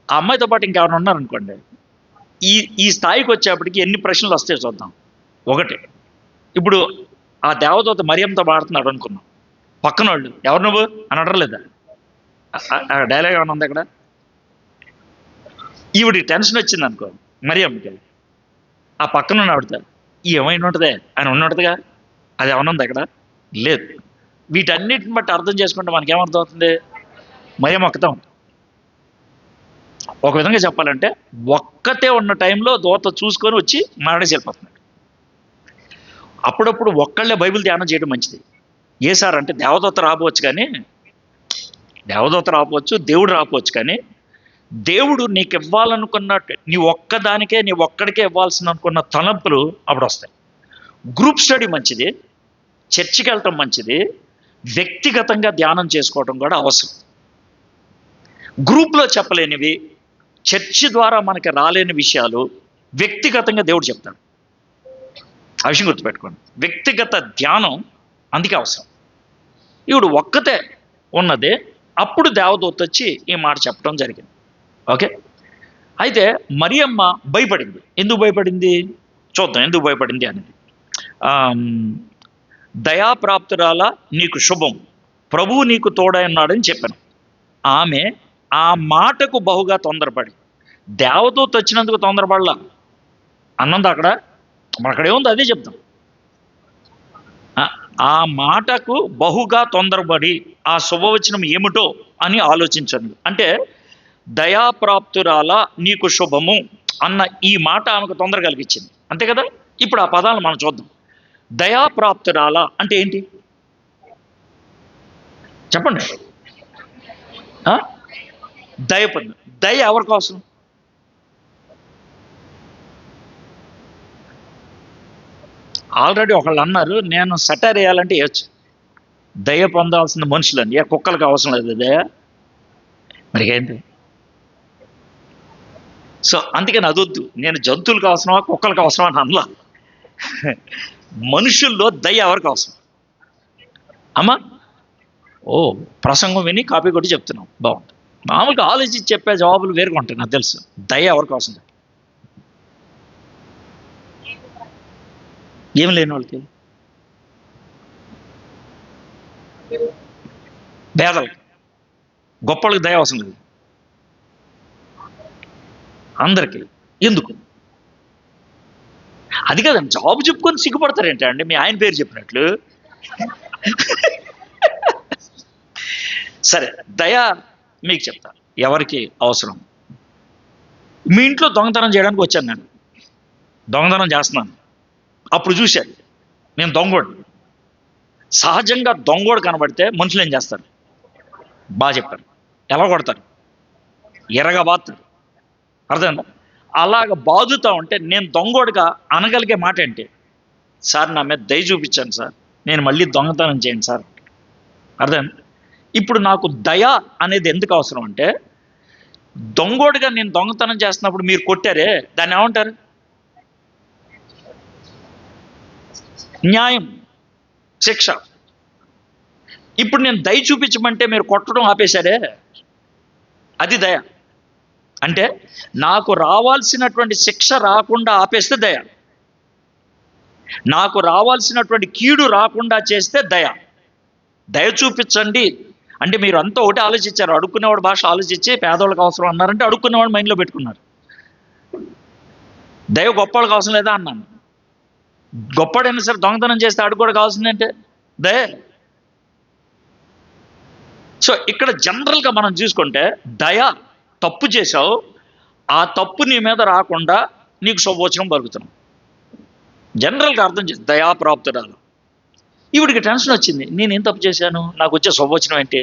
ఆ అమ్మాయితో పాటు ఇంకెవరైనా ఉన్నారనుకోండి, ఈ స్థాయికి వచ్చేప్పటికి ఎన్ని ప్రశ్నలు వస్తాయో చూద్దాం. ఒకటి, ఇప్పుడు ఆ దేవదూత మరియంతో మాడుతున్నాడు అనుకున్నాం. పక్కన వాళ్ళు ఎవరు నువ్వు అని అడగలేదా? డైలాగ్ ఏమైనా ఉంది అక్కడ? ఈవిడి టెన్షన్ వచ్చింది అనుకో మరియమ్మకి, ఆ పక్కన ఆవిడతా ఏమైనా ఉంటుందే అని ఉన్నట్టుగా, అది ఏమైనా ఉంది అక్కడ? లేదు. వీటన్నిటిని బట్టి అర్థం చేసుకుంటే మనకేమర్థం అవుతుంది? మరియమ్మ ఒక్కతే ఉంది. ఒక విధంగా చెప్పాలంటే ఒక్కతే ఉన్న టైంలో దూత చూసుకొని వచ్చి మాట్లాడేసి వెళ్ళిపోతున్నాడు. అప్పుడప్పుడు ఒక్కళ్ళే బైబిల్ ధ్యానం చేయడం మంచిది. ఏ సార్ అంటే దేవదూత రాకపోవచ్చు, దేవుడు రాకపోవచ్చు, కానీ దేవుడు నీకు ఇవ్వాలనుకున్నట్టు నీ ఒక్కడికే ఇవ్వాల్సిన అనుకున్న తలంపులు అప్పుడు వస్తాయి. గ్రూప్ స్టడీ మంచిది, చర్చికి వెళ్ళటం మంచిది, వ్యక్తిగతంగా ధ్యానం చేసుకోవటం కూడా అవసరం. గ్రూప్లో చెప్పలేనివి చర్చి ద్వారా మనకి రాలేని విషయాలు వ్యక్తిగతంగా దేవుడు చెప్తాడు. ఆ విషయం గుర్తుపెట్టుకోండి. వ్యక్తిగత ధ్యానం అందుకే అవసరం. ఇప్పుడు ఒక్కతే ఉన్నదే, అప్పుడు దేవదూత వచ్చి ఈ మాట చెప్పడం జరిగింది. ఓకే, అయితే మరియమ్మ భయపడింది. ఎందుకు భయపడింది చూద్దాం. ఎందుకు భయపడింది అనేది. దయాప్రాప్తురాల నీకు శుభం, ప్రభువు నీకు తోడై ఉన్నాడని చెప్పాను. ఆమె ఆ మాటకు బహుగా తొందరపడి, దేవదూత వచ్చినందుకు తొందరపడలా అన్నంది అక్కడ, అక్కడేముంది అదే చెప్తాం. ఆ మాటకు బహుగా తొందరపడి ఆ శుభవచనం ఏమిటో అని ఆలోచించండి. అంటే దయాప్రాప్తురాల నీకు శుభము అన్న ఈ మాట ఆమెకు తొందర కలిగించింది, అంతే కదా. ఇప్పుడు ఆ పదాలను మనం చూద్దాం. దయాప్రాప్తురాల అంటే ఏంటి చెప్పండి. దయ పొంది, దయ ఎవరి కోసం? ఆల్రెడీ ఒకళ్ళు అన్నారు, నేను సెటైర్ వేయాలంటే వేయచ్చు, దయ పొందాల్సిన మనుషులని. కుక్కలకు అవసరం లేదు దయ, మరి ఏంటి? సో అందుకని అదొద్దు. నేను జంతువులకు అవసరమా కుక్కలకు అవసరమా అని అనలా. మనుషుల్లో దయ ఎవరికి అవసరం అమ్మా? ఓ, ప్రసంగం విని కాపీ కొట్టి చెప్తున్నాం, బాగుంటుంది. మామూలుగా ఆలోచించి చెప్పే జవాబులు వేరుగా ఉంటాయి, నాకు తెలుసు. దయ ఎవరికి అవసరం? ఏమి లేని వాళ్ళకి, పేదలకి, గొప్పలకి దయ అవసరం లేదు, అందరికీ. ఎందుకు? అది కదండి, జాబ్ చెప్పుకొని సిగ్గుపడతారేంటి అండి మీ ఆయన పేరు చెప్పినట్లు. సరే, దయ మీకు చెప్తా ఎవరికి అవసరం. మీ ఇంట్లో దొంగతనం చేయడానికి వచ్చాను, నేను దొంగతనం చేస్తున్నాను. అప్పుడు చూశాను నేను దొంగోడు. సహజంగా దొంగోడు కనబడితే మనుషులు ఏం చేస్తారు? బాగా చెప్పారు, ఎలా కొడతారు? ఎర్రగా బాదుతారు, అర్థమైందా? అలాగ బాదుతూ ఉంటే నేను దొంగోడుగా అనగలిగే మాట ఏంటి? సార్ నా మీద దయ చూపించాను సార్, నేను మళ్ళీ దొంగతనం చేయండి సార్, అర్థమైందా? ఇప్పుడు నాకు దయ అనేది ఎందుకు అవసరం అంటే, దొంగోడుగా నేను దొంగతనం చేస్తున్నప్పుడు మీరు కొట్టారే, దాన్ని ఏమంటారు? న్యాయం, శిక్ష. ఇప్పుడు నేను దయ చూపించమంటే మీరు కొట్టడం ఆపేశారే, అది దయ. అంటే నాకు రావాల్సినటువంటి శిక్ష రాకుండా ఆపేస్తే దయ, నాకు రావాల్సినటువంటి కీడు రాకుండా చేస్తే దయ. దయ చూపించండి అంటే మీరు అంతా ఒకటి ఆలోచించారు. అడుక్కునేవాడు భాష ఆలోచించి పేదవాళ్ళకి అవసరం అన్నారంటే అడుక్కునేవాడు మైండ్లో పెట్టుకున్నారు. దయ గొప్పవాళ్ళకి అవసరం లేదా అన్నాను. గొప్పడైనా సరే దొంగతనం చేస్తే అడుగు కూడా కావాల్సిందంటే దయ. సో ఇక్కడ జనరల్గా మనం చూసుకుంటే దయ, తప్పు చేసావు, ఆ తప్పు నీ మీద రాకుండా నీకు శుభవచనం పలుకుతున్నాం. జనరల్గా అర్థం చేసి దయాప్రాప్తురాలు. ఈవిడికి టెన్షన్ వచ్చింది, నేనేం తప్పు చేశాను, నాకు వచ్చే శుభవచనం ఏంటి?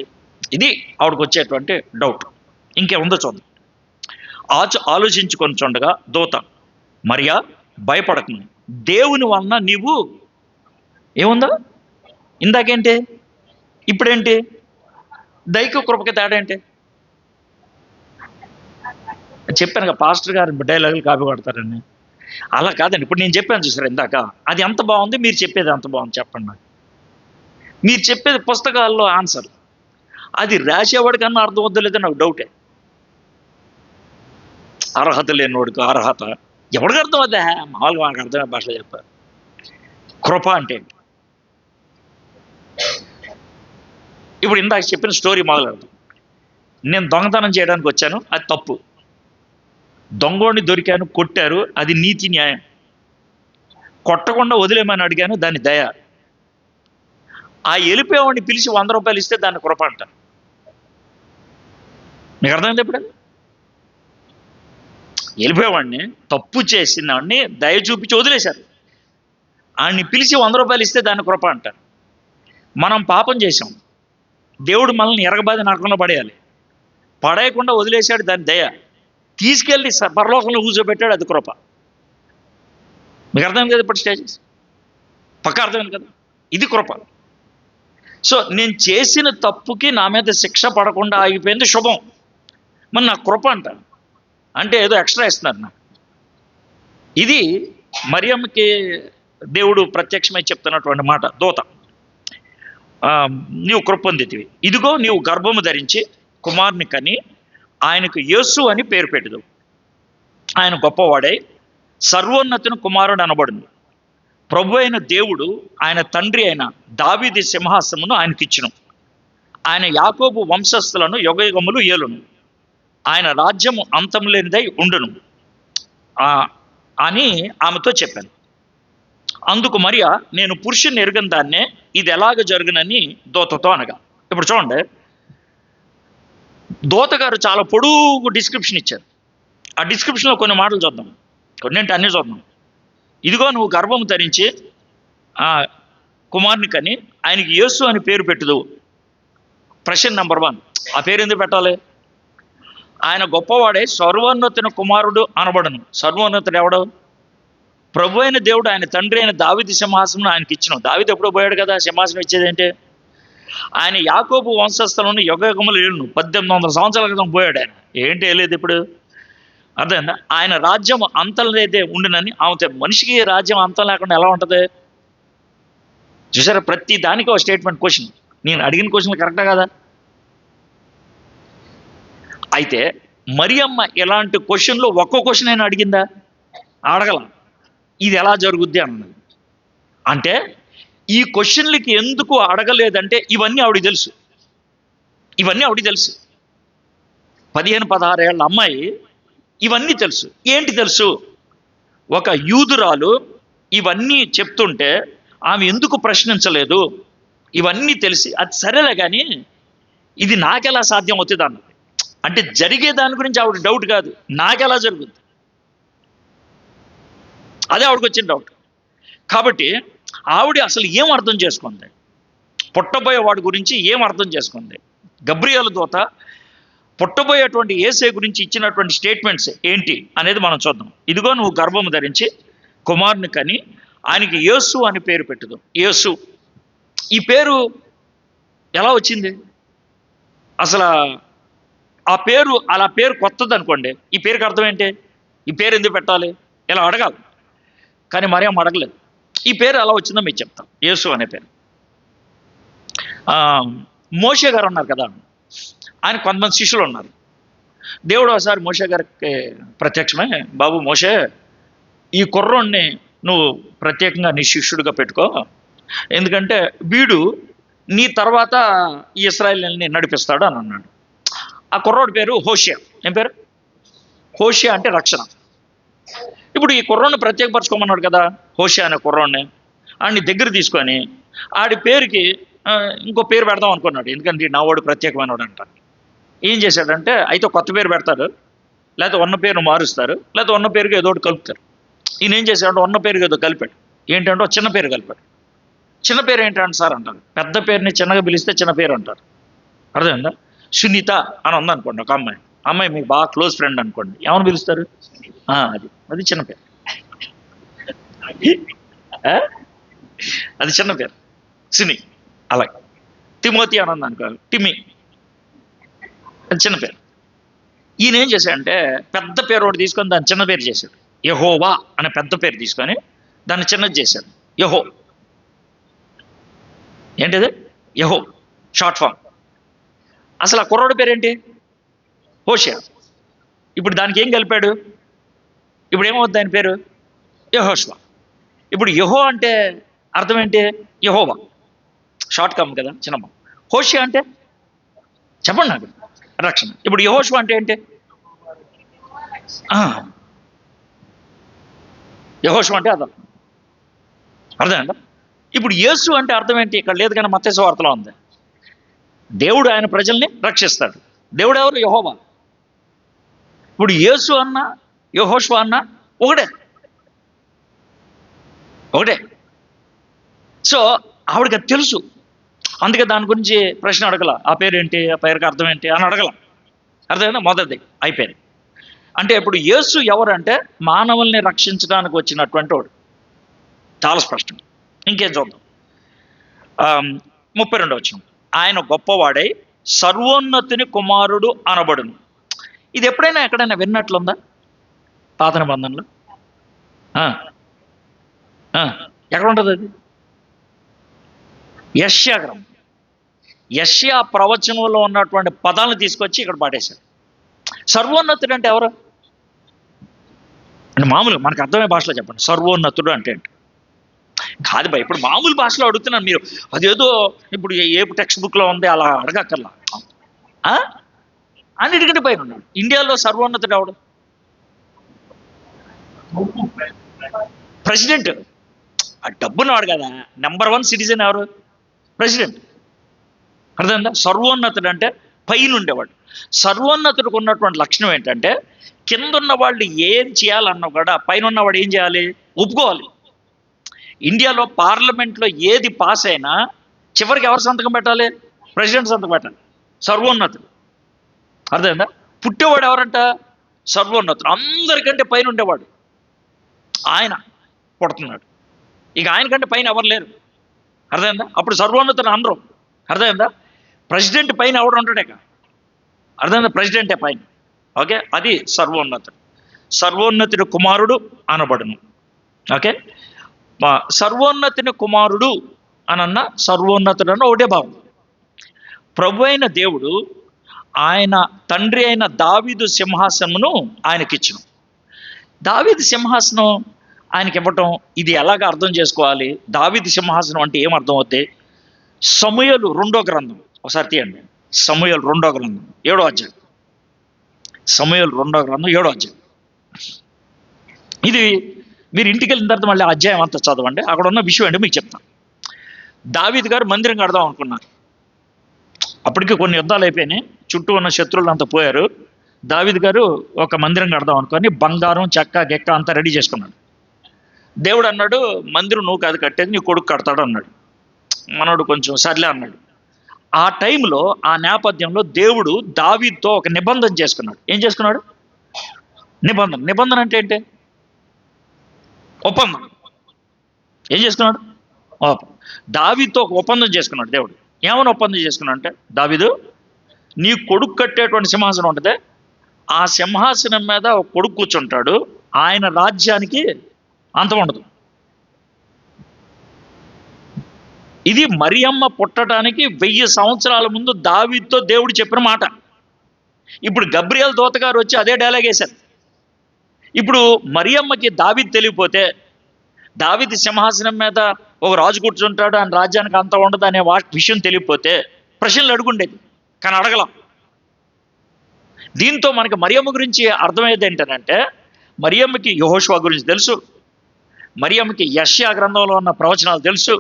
ఇది ఆవిడకి వచ్చేటువంటి డౌట్. ఇంకేముందో చూద్దాం. ఆలోచించుకొని చూడగా దూత, మరియా భయపడకు, దేవుని వలన నీవు ఏముందో ఇందాకేంటి, ఇప్పుడేంటి? దైవ కృపకి తేడా ఏంటి? చెప్పాను కదా, పాస్టర్ గారు డైలాగులు కాపీ కొడతారని. అలా కాదండి. ఇప్పుడు నేను చెప్పాను చూసారు ఇందాక, అది ఎంత బాగుంది, మీరు చెప్పేది ఎంత బాగుంది చెప్పండి నాకు. మీరు చెప్పేది పుస్తకాల్లో ఆన్సర్, అది రాసేవాడి కన్నా అర్థం వద్దు లేదో నాకు డౌటే. అర్హత లేనివాడికి అర్హత ఎవరికి అర్థం అవుతా? మామూలుగా మనకు అర్థమైన భాషలో చెప్పారు. కృప అంటే ఇప్పుడు ఇందాక చెప్పిన స్టోరీ మొదలెడతాం. నేను దొంగతనం చేయడానికి వచ్చాను, అది తప్పు. దొంగోడిని దొరికాను, కొట్టారు, అది నీతి న్యాయం. కొట్టకుండా వదిలేమని అడిగాను, దాన్ని దయ. ఆ వెళ్ళిపోయేవాడిని పిలిచి 100 రూపాయలు ఇస్తే దాన్ని కృప అంట. మీకు అర్థమైంది? ఎప్పుడు వెళ్ళిపోయేవాడిని, తప్పు చేసిన వాడిని దయ చూపించి వదిలేశారు, ఆయన్ని పిలిచి 100 రూపాయలు ఇస్తే దాన్ని కృప అంటారు. మనం పాపం చేసాం, దేవుడు మనల్ని ఎరగబాది నరకంలో పడేయాలి, పడేయకుండా వదిలేశాడు, దాని దయ. తీసుకెళ్ళి పరలోకంలో కూర్చోబెట్టాడు, అది కృప. మీకు అర్థమైంది కదా? ఇప్పుడు స్టేజెస్ పక్క అర్థమైంది కదా, ఇది కృప. సో నేను చేసిన తప్పుకి నా మీద శిక్ష పడకుండా ఆగిపోయింది శుభం, మరి నా కృప అంట. అంటే ఏదో ఎక్స్ట్రా ఇస్తున్నారు నాకు. ఇది మరియమ్మకి దేవుడు ప్రత్యక్షమై చెప్తున్నటువంటి మాట. దూత, నీవు కృప పొందితివి, ఇదిగో నీవు గర్భము ధరించి కుమారుని కని ఆయనకు యేసు అని పేరు పెట్టుదు. ఆయన గొప్పవాడై సర్వోన్నతుని కుమారుడు అనబడును. ప్రభు అయిన దేవుడు ఆయన తండ్రి అయిన దావీదు సింహాసనమును ఆయనకిచ్చును. ఆయన యాకోబు వంశస్థులను యుగయుగములు ఏలును. ఆయన రాజ్యము అంతం లేనిదై ఉండును అని ఆమెతో చెప్పాను. అందుకు మరియా, నేను పురుషుని ఎరుగని దాన్నే, ఇది ఎలాగ జరుగునని దూతతో అనగా. ఇప్పుడు చూడండి, దూత గారు చాలా పొడుగు డిస్క్రిప్షన్ ఇచ్చారు. ఆ డిస్క్రిప్షన్లో కొన్ని మాటలు చూద్దాం, కొన్నింటి అన్నీ చూద్దాం. ఇదిగో నువ్వు గర్భము ధరించి కుమారుని కని ఆయనకి యేసు అని పేరు పెట్టుదు. ప్రశ్న నెంబర్ 1, ఆ పేరు ఎందుకు పెట్టాలి? ఆయన గొప్పవాడే సర్వోన్నతుని కుమారుడు అనబడను. సర్వోన్నతుడు ఎవడు? ప్రభు అయిన దేవుడు ఆయన తండ్రి అయిన దావీదు సింహాసనం ఆయనకి ఇచ్చిన. దావీదు ఎప్పుడో పోయాడు కదా, సింహాసనం ఇచ్చేదేంటే? ఆయన యాకోబు వంశస్థలను యుగయుగములు ఏలును. 1800 సంవత్సరాల క్రితం పోయాడు ఆయన. ఏంటి వెళ్ళేది ఇప్పుడు? అర్థమైందా? ఆయన రాజ్యం అంతం అయితే ఉండునని ఆమె. మనిషికి రాజ్యం అంతం లేకుండా ఎలా ఉంటుంది చూసారా? ప్రతి దానికి ఒక స్టేట్మెంట్. క్వశ్చన్, నేను అడిగిన క్వశ్చన్ కరెక్టా కదా? అయితే మరియమ్మ ఎలాంటి క్వశ్చన్లో ఒక్కో క్వశ్చన్ అయినా అడిగిందా? అడగల. ఇది ఎలా జరుగుద్ది అన్నది. అంటే ఈ క్వశ్చన్లకి ఎందుకు అడగలేదంటే ఇవన్నీ ఆవిడ తెలుసు. 15-16 ఏళ్ళ అమ్మాయి ఇవన్నీ తెలుసు. ఏంటి తెలుసు? ఒక యూదురాలు ఇవన్నీ చెప్తుంటే ఆమె ఎందుకు ప్రశ్నించలేదు? ఇవన్నీ తెలిసి అది సరేలే కానీ ఇది నాకెలా సాధ్యం అవుతుంది అన్నది. అంటే జరిగే దాని గురించి ఆవిడ డౌట్ కాదు, నాకెలా జరుగుద్ది, అదే ఆవిడకి వచ్చిన డౌట్. కాబట్టి ఆవిడ అసలు ఏం అర్థం చేసుకుంది? పుట్టబోయే వాడి గురించి ఏం అర్థం చేసుకుంది? గబ్రియేలు దూత పుట్టబోయేటువంటి యేసే గురించి ఇచ్చినటువంటి స్టేట్మెంట్స్ ఏంటి అనేది మనం చూద్దాం. ఇదిగో నువ్వు గర్భము ధరించి కుమారుని కని ఆయనకి యేసు అని పేరు పెట్టుదు. యేసు, ఈ పేరు ఎలా వచ్చింది అసలు? ఆ పేరు అలా పేరు కొత్తది అనుకోండి, ఈ పేరుకి అర్థం ఏంటి? ఈ పేరు ఎందుకు పెట్టాలి? ఇలా అడగాలి. కానీ మరియం అడగలేదు. ఈ పేరు ఎలా వచ్చిందో మీకు చెప్తాం. యేసు అనే పేరు. మోషే గారు ఉన్నారు కదా, ఆయన కొంతమంది శిష్యులు ఉన్నారు. దేవుడు ఒకసారి మోషే గారికి ప్రత్యక్షమై, బాబు మోషే, ఈ కుర్రోడిని నువ్వు ప్రత్యేకంగా నీ శిష్యుడిగా పెట్టుకో, ఎందుకంటే వీడు నీ తర్వాత ఈ ఇశ్రాయేలుని నడిపిస్తాడు అని అన్నాడు. ఆ కుర్రోడి పేరు హోషియా. ఏం పేరు? హోషియా అంటే రక్షణ. ఇప్పుడు ఈ కుర్రోడిని ప్రత్యేకపరచుకోమన్నాడు కదా, హోషియా అనే కుర్రోడిని. ఆడిని దగ్గర తీసుకొని ఆడి పేరుకి ఇంకో పేరు పెడదాం అనుకున్నాడు, ఎందుకంటే నా వాడు ప్రత్యేకమైన వాడు అంటారు. ఏం చేశాడంటే, అయితే కొత్త పేరు పెడతారు, లేకపోతే ఉన్న పేరు మారుస్తారు, లేకపోతే ఉన్న పేరుకి ఏదో ఒకటి కలుపుతారు. ఈయన ఏం చేశాడు? ఉన్న పేరుకి ఏదో కలిపాడు. ఏంటంటే చిన్న పేరు కలిపాడు. చిన్న పేరు ఏంటంటే సార్ అంటారు, పెద్ద పేరుని చిన్నగా పిలిస్తే చిన్న పేరు అంటారు. అర్థమైందా? సునీత అని ఉందనుకోండి ఒక అమ్మాయి మీకు బాగా క్లోజ్ ఫ్రెండ్ అనుకోండి, ఏమని పిలుస్తారు? అది చిన్న పేరు. అది చిన్న పేరు, సుని. అలాగే తిమోతి అని ఉంది అనుకో, టిమి, అది చిన్న పేరు. ఈయన ఏం చేశాడంటే పెద్ద పేరు ఒకటి తీసుకొని దాన్ని చిన్న పేరు చేశాడు. యెహోవా అనే పెద్ద పేరు తీసుకొని దాన్ని చిన్నది చేశాడు. యెహో. ఏంటిది? యెహో, షార్ట్ ఫామ్. అసలు ఆ కుర్రోడి పేరేంటి? హోషియా. ఇప్పుడు దానికి ఏం కలిపాడు? ఇప్పుడు ఏమవుతుంది ఆయన పేరు? యెహోషువ. ఇప్పుడు యెహో అంటే అర్థం ఏంటి? యెహోవా, షార్ట్ కమ్ కదా, చిన్నమ్మ. హోషియా అంటే చెప్పండి నాకు, రక్షణ. ఇప్పుడు యెహోషువ అంటే ఏంటి? యెహోషువ అంటే అర్థం, అర్థమైందా? ఇప్పుడు యేసు అంటే అర్థం ఏంటి? ఇక్కడ లేదు కానీ మత్తయి సువార్తలో ఉంది. దేవుడు ఆయన ప్రజల్ని రక్షిస్తాడు. దేవుడు ఎవరు? యెహోవా. ఇప్పుడు యేసు అన్న యెహోషువ అన్న ఒకటే. సో ఆవిడకి అది తెలుసు, అందుకే దాని గురించి ప్రశ్న అడగల. ఆ పేరు ఏంటి, ఆ పేరుకి అర్థం ఏంటి అని అడగల. అర్థమైందా? మొదటిది అయిపోయింది. అంటే ఇప్పుడు యేసు ఎవరు అంటే మానవుల్ని రక్షించడానికి వచ్చినటువంటి వాడు. చాలా స్పష్టం. ఇంకేం చూద్దాం. 32వ వచనం, ఆయన గొప్పవాడై సర్వోన్నతుని కుమారుడు అనబడును. ఇది ఎప్పుడైనా ఎక్కడైనా విన్నట్లుందా? పాత నిబంధనలో ఆ, ఆ, ఎక్కడ ఉంటుంది అది? యెషయా గ్రంథం. యెషయా ప్రవచనంలో ఉన్నటువంటి పదాలను తీసుకొచ్చి ఇక్కడ పాడేశారు. సర్వోన్నతుడు అంటే ఎవరు అంటే మామూలుగా మనకు అర్థమయ్యే భాషలో చెప్పండి. సర్వోన్నతుడు అంటే ఏంటి? కాదు భయ్, ఇప్పుడు మామూలు భాషలో అడుగుతున్నాను. మీరు అదేదో ఇప్పుడు ఏ టెక్స్ట్ బుక్లో ఉంది అలా అడగక్కర్లా. ఆ? అన్నిటికంటే పైన ఉన్నాడు. ఇండియాలో సర్వోన్నతుడు ఎవడు? ప్రెసిడెంట్. ఆ డబ్బున్నవాడు కదా. నెంబర్ 1 సిటిజన్ ఎవరు? ప్రెసిడెంట్. అర్థమైందా? సర్వోన్నతుడు అంటే పైన ఉండేవాడు. సర్వోన్నతుడికి ఉన్నటువంటి లక్షణం ఏంటంటే కింద ఉన్న వాళ్ళు ఏం చేయాలన్నా కూడా పైన ఉన్నవాడు ఏం చేయాలి? ఒప్పుకోవాలి. ఇండియాలో పార్లమెంట్లో ఏది పాస్ అయినా చివరికి ఎవరు సంతకం పెట్టాలి? ప్రెసిడెంట్ సంతకం పెట్టాలి. సర్వోన్నతుడు. అర్థమైందా? పుట్టేవాడు ఎవరంట? సర్వోన్నతుడు. అందరికంటే పైన ఉండేవాడు ఆయన పుడుతున్నాడు. ఇక ఆయనకంటే పైన ఎవరు లేరు. అర్థమైందా? అప్పుడు సర్వోన్నతుడు అందరూ. అర్థమైందా? ప్రెసిడెంట్ పైన ఎవడు ఉంటాడేక. అర్థమైందా? ప్రెసిడెంటే పైన. ఓకే, అది సర్వోన్నతుడు. సర్వోన్నతుడి కుమారుడు అనబడును. ఓకే, సర్వోన్నతుని కుమారుడు అనన్న సర్వోన్నతుడు అన్న ఒకటే భావం. ప్రభు అయిన దేవుడు ఆయన తండ్రి అయిన దావీదు సింహాసనమును ఆయనకిచ్చును. దావీదు సింహాసనం ఆయనకి ఇవ్వటం ఇది ఎలాగ అర్థం చేసుకోవాలి? దావీదు సింహాసనం అంటే ఏం అర్థం అవుతాయి? సమూయేలు 2వ గ్రంథం ఒకసారి తీయండి. సమూయేలు 2వ గ్రంథం 7వ అధ్యాయం. సమూయేలు 2వ గ్రంథం 7వ అధ్యాయం. ఇది మీరు ఇంటికి వెళ్ళిన తర్వాత మళ్ళీ అధ్యాయం అంతా చదవండి. అక్కడ ఉన్న విషయం ఏంటో మీకు చెప్తాను. దావీదు గారు మందిరం కడదాం అనుకున్నారు. అప్పటికి కొన్ని యుద్ధాలు అయిపోయినాయి, చుట్టూ ఉన్న శత్రువులు అంతా పోయారు. దావీదు గారు ఒక మందిరం కడదాం అనుకొని బంగారం చెక్క గెక్క అంతా రెడీ చేసుకున్నాడు. దేవుడు అన్నాడు, మందిరం నువ్వు కాదు కట్టేది, నీ కొడుకు కడతాడు అన్నాడు. మనోడు కొంచెం సర్లే అన్నాడు. ఆ టైంలో ఆ నేపథ్యంలో దేవుడు దావీదుతో ఒక నిబంధన చేసుకున్నాడు. ఏం చేసుకున్నాడు? నిబంధన. నిబంధన అంటే ఏంటి? ఒప్పందం. ఏం చేసుకున్నాడు? దావీదుతో ఒక ఒప్పందం చేసుకున్నాడు దేవుడు. ఏమని ఒప్పందం చేసుకున్నాడు అంటే, దావీదు నీ కొడుకు కట్టేటువంటి సింహాసనం ఉంటుంది, ఆ సింహాసనం మీద ఒక కొడుకు కూర్చుంటాడు, ఆయన రాజ్యానికి అంతం ఉండదు. ఇది మరియమ్మ పుట్టడానికి 1000 సంవత్సరాల ముందు దావీదుతో దేవుడు చెప్పిన మాట. ఇప్పుడు గబ్రియల్ దూత గారు వచ్చి అదే డైలాగ్ వేశారు. ఇప్పుడు మరియమ్మకి దావీదు తెలియపోతే, దావీదు సింహాసనం మీద ఒక రాజు కూర్చుంటాడు, ఆయన రాజ్యానికి అంత ఉండదు అనే విషయం తెలియపోతే ప్రశ్నలు అడుగుండేది, కానీ అడగలం. దీంతో మనకి మరియమ్మ గురించి అర్థమయ్యేది ఏంటంటే, మరియమ్మకి యెహోషువ గురించి తెలుసు, మరియమ్మకి యెషయా గ్రంథంలో ఉన్న ప్రవచనాలు తెలుసు,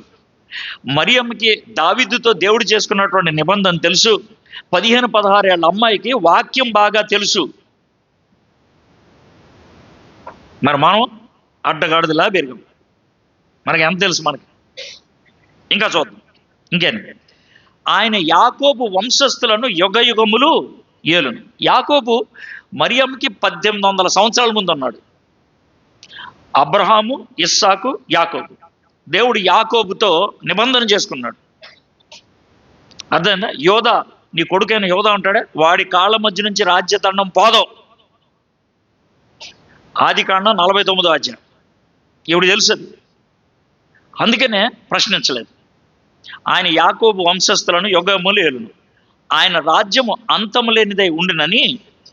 మరియమ్మకి దావీదుతో దేవుడు చేసుకున్నటువంటి నిబంధన తెలుసు, 15-16 ఏళ్ళ అమ్మాయికి వాక్యం బాగా తెలుసు. మరి మనం అడ్డగాడిదలా పెరిగాం. మనకి ఎంత తెలుసు? మనకి ఇంకా చూద్దాం. ఇంకేంటి? ఆయన యాకోబు వంశస్థులను యుగయుగములు ఏలును. యాకోబు మరియమ్మకి 1800 సంవత్సరాల ముందు ఉన్నాడు. అబ్రహాము, ఇస్సాకు, యాకోబు. దేవుడు యాకోబుతో నిబంధన చేసుకున్నాడు. అర్థమైందా? యోధా, నీ కొడుకైన యోధా ఉంటాడే, వాడి కాళ్ళ మధ్య నుంచి రాజ్యదండం పోదాం. ఆదికాండం 49వ అధ్యాయం. ఇప్పుడు తెలుసు, అందుకనే ప్రశ్నించలేదు. ఆయన యాకోబు వంశస్థులను యుగములు ఏలును, ఆయన రాజ్యము అంతము లేనిదై ఉండునని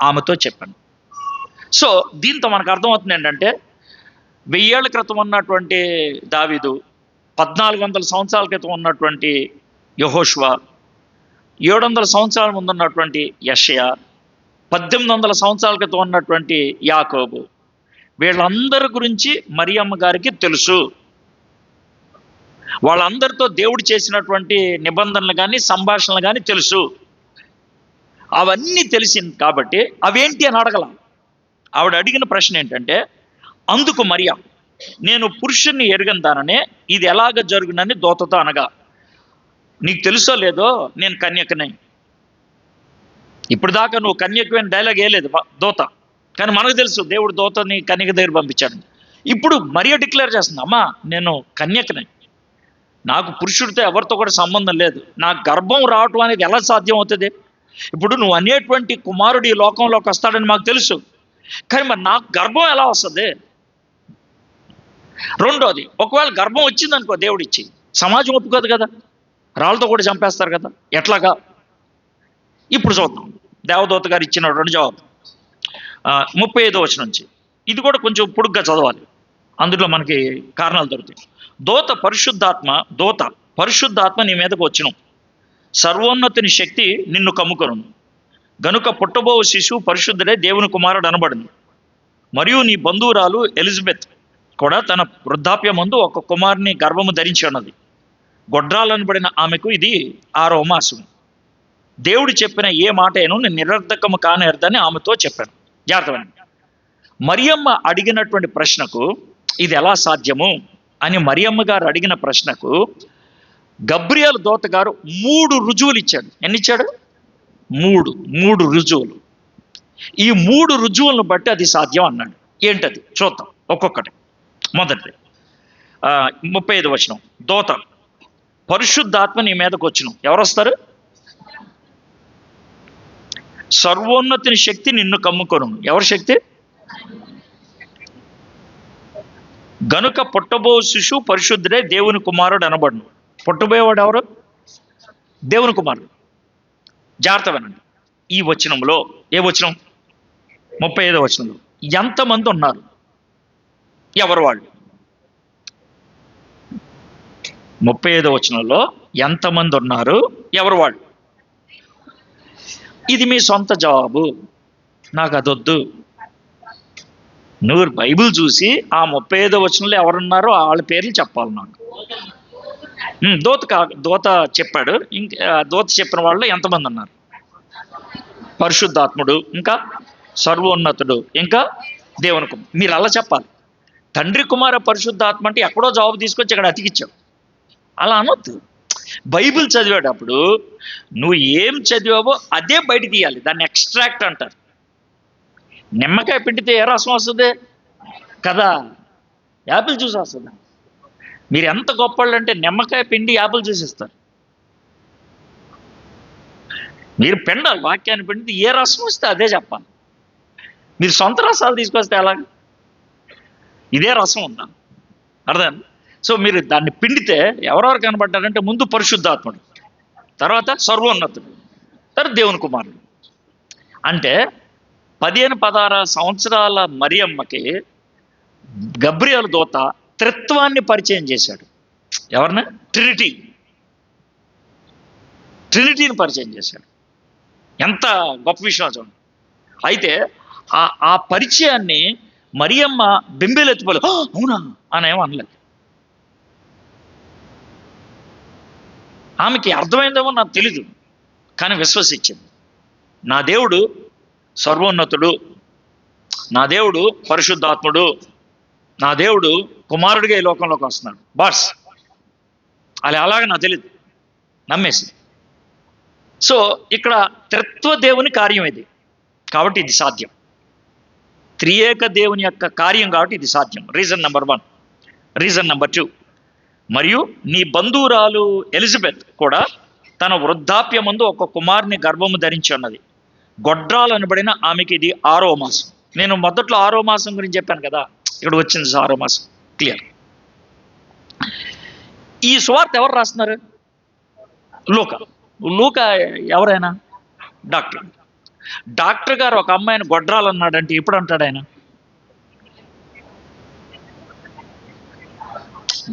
ఆమెతో చెప్పాను. సో దీంతో మనకు అర్థమవుతుంది ఏంటంటే, 1000 ఏళ్ల క్రితం ఉన్నటువంటి దావీదు, 1400 సంవత్సరాల క్రితం ఉన్నటువంటి యెహోషువ, 700 సంవత్సరాల ముందు ఉన్నటువంటి యెషయా, 1800 సంవత్సరాల క్రితం ఉన్నటువంటి యాకోబు, వీళ్ళందరి గురించి మరియమ్మ గారికి తెలుసు. వాళ్ళందరితో దేవుడు చేసినటువంటి నిబంధనలు కానీ సంభాషణలు కానీ తెలుసు. అవన్నీ తెలిసింది కాబట్టి అవేంటి అని అడగల. ఆవిడ అడిగిన ప్రశ్న ఏంటంటే, అందుకు మరియా, నేను పురుషుణ్ణి ఎరుగందాననే ఇది ఎలాగ జరుగునని దూతతో అనగా, నీకు తెలుసో లేదో నేను కన్యకనే. ఇప్పుడు దాకా నువ్వు కన్యకమైన డైలాగ్ వేయలేదు దూత, కానీ మనకు తెలుసు దేవుడు దూతని కన్యక దగ్గర పంపించాడు. ఇప్పుడు మరియా డిక్లేర్ చేస్తుంది, అమ్మా నేను కన్యకనే, నాకు పురుషుడితో ఎవరితో కూడా సంబంధం లేదు, నాకు గర్భం రావటం అనేది ఎలా సాధ్యం అవుతుంది? ఇప్పుడు నువ్వు అనేటువంటి కుమారుడు ఈ లోకంలోకి వస్తాడని మాకు తెలుసు, కానీ మరి నాకు గర్భం ఎలా వస్తుంది? రెండోది, ఒకవేళ గర్భం వచ్చింది అనుకో, దేవుడిచ్చి, సమాజం ఒప్పుకోదు కదా, రాళ్ళతో కూడా చంపేస్తారు కదా, ఎట్లాగా? ఇప్పుడు చూద్దాం దేవదూత గారు ఇచ్చినటువంటి జవాబు. 35వ వచనం నుంచి, ఇది కూడా కొంచెం పొడుగ్గా చదవాలి, అందులో మనకి కారణాలు దొరుకుతాయి. దూత పరిశుద్ధాత్మ నీ మీదకు వచ్చును, సర్వోన్నతుని శక్తి నిన్ను కమ్ముకొను, గనుక పుట్టబో శిశువు పరిశుద్ధుడే, దేవుని కుమారుడు అనబడును. మరియు నీ బంధువురాలు ఎలిజబెత్ కూడా తన వృద్ధాప్యమందు ఒక కుమారుని గర్భము ధరించి ఉన్నది. గొడ్రాలనబడిన ఆమెకు ఇది 6వ మాసం. దేవుడు చెప్పిన ఏ మాట అయినా నిరర్ధకము కానేరదని ఆమెతో చెప్పాను. జాగ్రత్త. మరియమ్మ అడిగినటువంటి ప్రశ్నకు, ఇది ఎలా సాధ్యము అని మరియమ్మ గారు అడిగిన ప్రశ్నకు గబ్రియలు దూత గారు 3 రుజువులు ఇచ్చాడు. ఎన్ని ఇచ్చాడు? 3 రుజువులు. ఈ 3 రుజువులను బట్టి అది సాధ్యం అన్నాడు. ఏంటది చూద్దాం ఒక్కొక్కటి. మొదటిది 35వ వచనం, దూత పరిశుద్ధాత్మ నీ మీదకు వచ్చును. ఎవరు వస్తారు? సర్వోన్నతిని శక్తి నిన్ను కమ్ముకొను. ఎవరి శక్తి? గనుక పుట్టబో శిశువు పరిశుద్ధుడే, దేవుని కుమారుడు అనబడును. పుట్టబోయేవాడు ఎవరు? దేవుని కుమారుడు. జాగ్రత్త వినండి. ఈ వచనంలో, ఏ వచనం? 35వ వచనంలో ఎంతమంది ఉన్నారు? ఎవరు వాళ్ళు? 35వ వచనంలో ఎంతమంది ఉన్నారు? ఎవరు వాళ్ళు? ఇది మీ సొంత జవాబు, నాకు అదొద్దు. నువ్వు బైబిల్ చూసి ఆ 35వ వచనంలో ఎవరున్నారో వాళ్ళ పేర్లు చెప్పాలి నాకు. దూత చెప్పాడు. ఇంకా దూత చెప్పిన వాళ్ళు ఎంతమంది ఉన్నారు? పరిశుద్ధాత్ముడు, ఇంకా సర్వోన్నతుడు, ఇంకా దేవుని కుమారుడు. మీరు అలా చెప్పాలి. తండ్రి కుమార పరిశుద్ధాత్మ అంటే ఎక్కడో జవాబు తీసుకొచ్చి ఇక్కడ అతికిచ్చావు. అలా అనొద్దు. బైబిల్ చదివేటప్పుడు నువ్వు ఏం చదివావో అదే బయట తీయాలి. దాన్ని ఎక్స్ట్రాక్ట్ అంటారు. నిమ్మకాయ పిండితే ఏ రసం వస్తుంది కదా, యాపిల్ జ్యూస్ వస్తుంది. మీరు ఎంత గొప్పళ్ళు అంటే నిమ్మకాయ పిండి యాపిల్ జ్యూస్ ఇస్తారు. మీరు పిండాలి, వాక్యాన్ని పిండితే ఏ రసం వస్తే అదే చెప్పాలి. మీరు సొంత రసాలు తీసుకొస్తే ఎలాగ? ఇదే రసం ఉందా? అర్థం? సో మీరు దాన్ని పిండితే ఎవరెవరు కనబడ్డారంటే, ముందు పరిశుద్ధాత్ముడు, తర్వాత సర్వోన్నతుడు, తర్వాత దేవుని కుమారుడు. అంటే 15-16 సంవత్సరాల మరియమ్మకి గబ్రియలు దూత త్రిత్వాన్ని పరిచయం చేశాడు. ఎవరిని? ట్రినిటీని పరిచయం చేశాడు. ఎంత గొప్ప విషయం చూడండి. అయితే ఆ పరిచయాన్ని మరియమ్మ బెంబేలెత్తిపోలే, అవునా అని ఏమో అనలేదు. ఆమెకి అర్థమైందేమో నాకు తెలీదు, కానీ విశ్వసించింది. నా దేవుడు సర్వోన్నతుడు, నా దేవుడు పరిశుద్ధాత్ముడు, నా దేవుడు కుమారుడిగా ఈ లోకంలోకి వస్తున్నాడు. బాస్ అలా అలాగే నాకు తెలియదు, నమ్మేసి. సో ఇక్కడ త్రిత్వ దేవుని కార్యం ఇది, కాబట్టి ఇది సాధ్యం. త్రియేక దేవుని యొక్క కార్యం కాబట్టి ఇది సాధ్యం. Reason number 1. రీజన్ నెంబర్ 2, మరియు నీ బంధువురాలు ఎలిజబెత్ కూడా తన వృద్ధాప్యమందు ఒక కుమారుని గర్భము ధరించి ఉన్నది. గొడ్రాలనబడిన ఆమెకి ఇది 6వ మాసం. నేను మొదట్లో 6వ మాసం గురించి చెప్పాను కదా, ఇక్కడ వచ్చింది 6వ మాసం. క్లియర్. ఈ సువార్త ఎవరు రాస్తున్నారు? లూకా ఎవరైనా డాక్టర్ గారు ఒక అమ్మాయిని గొడ్రాలన్నాడంటే ఎప్పుడు అంటాడు ఆయన?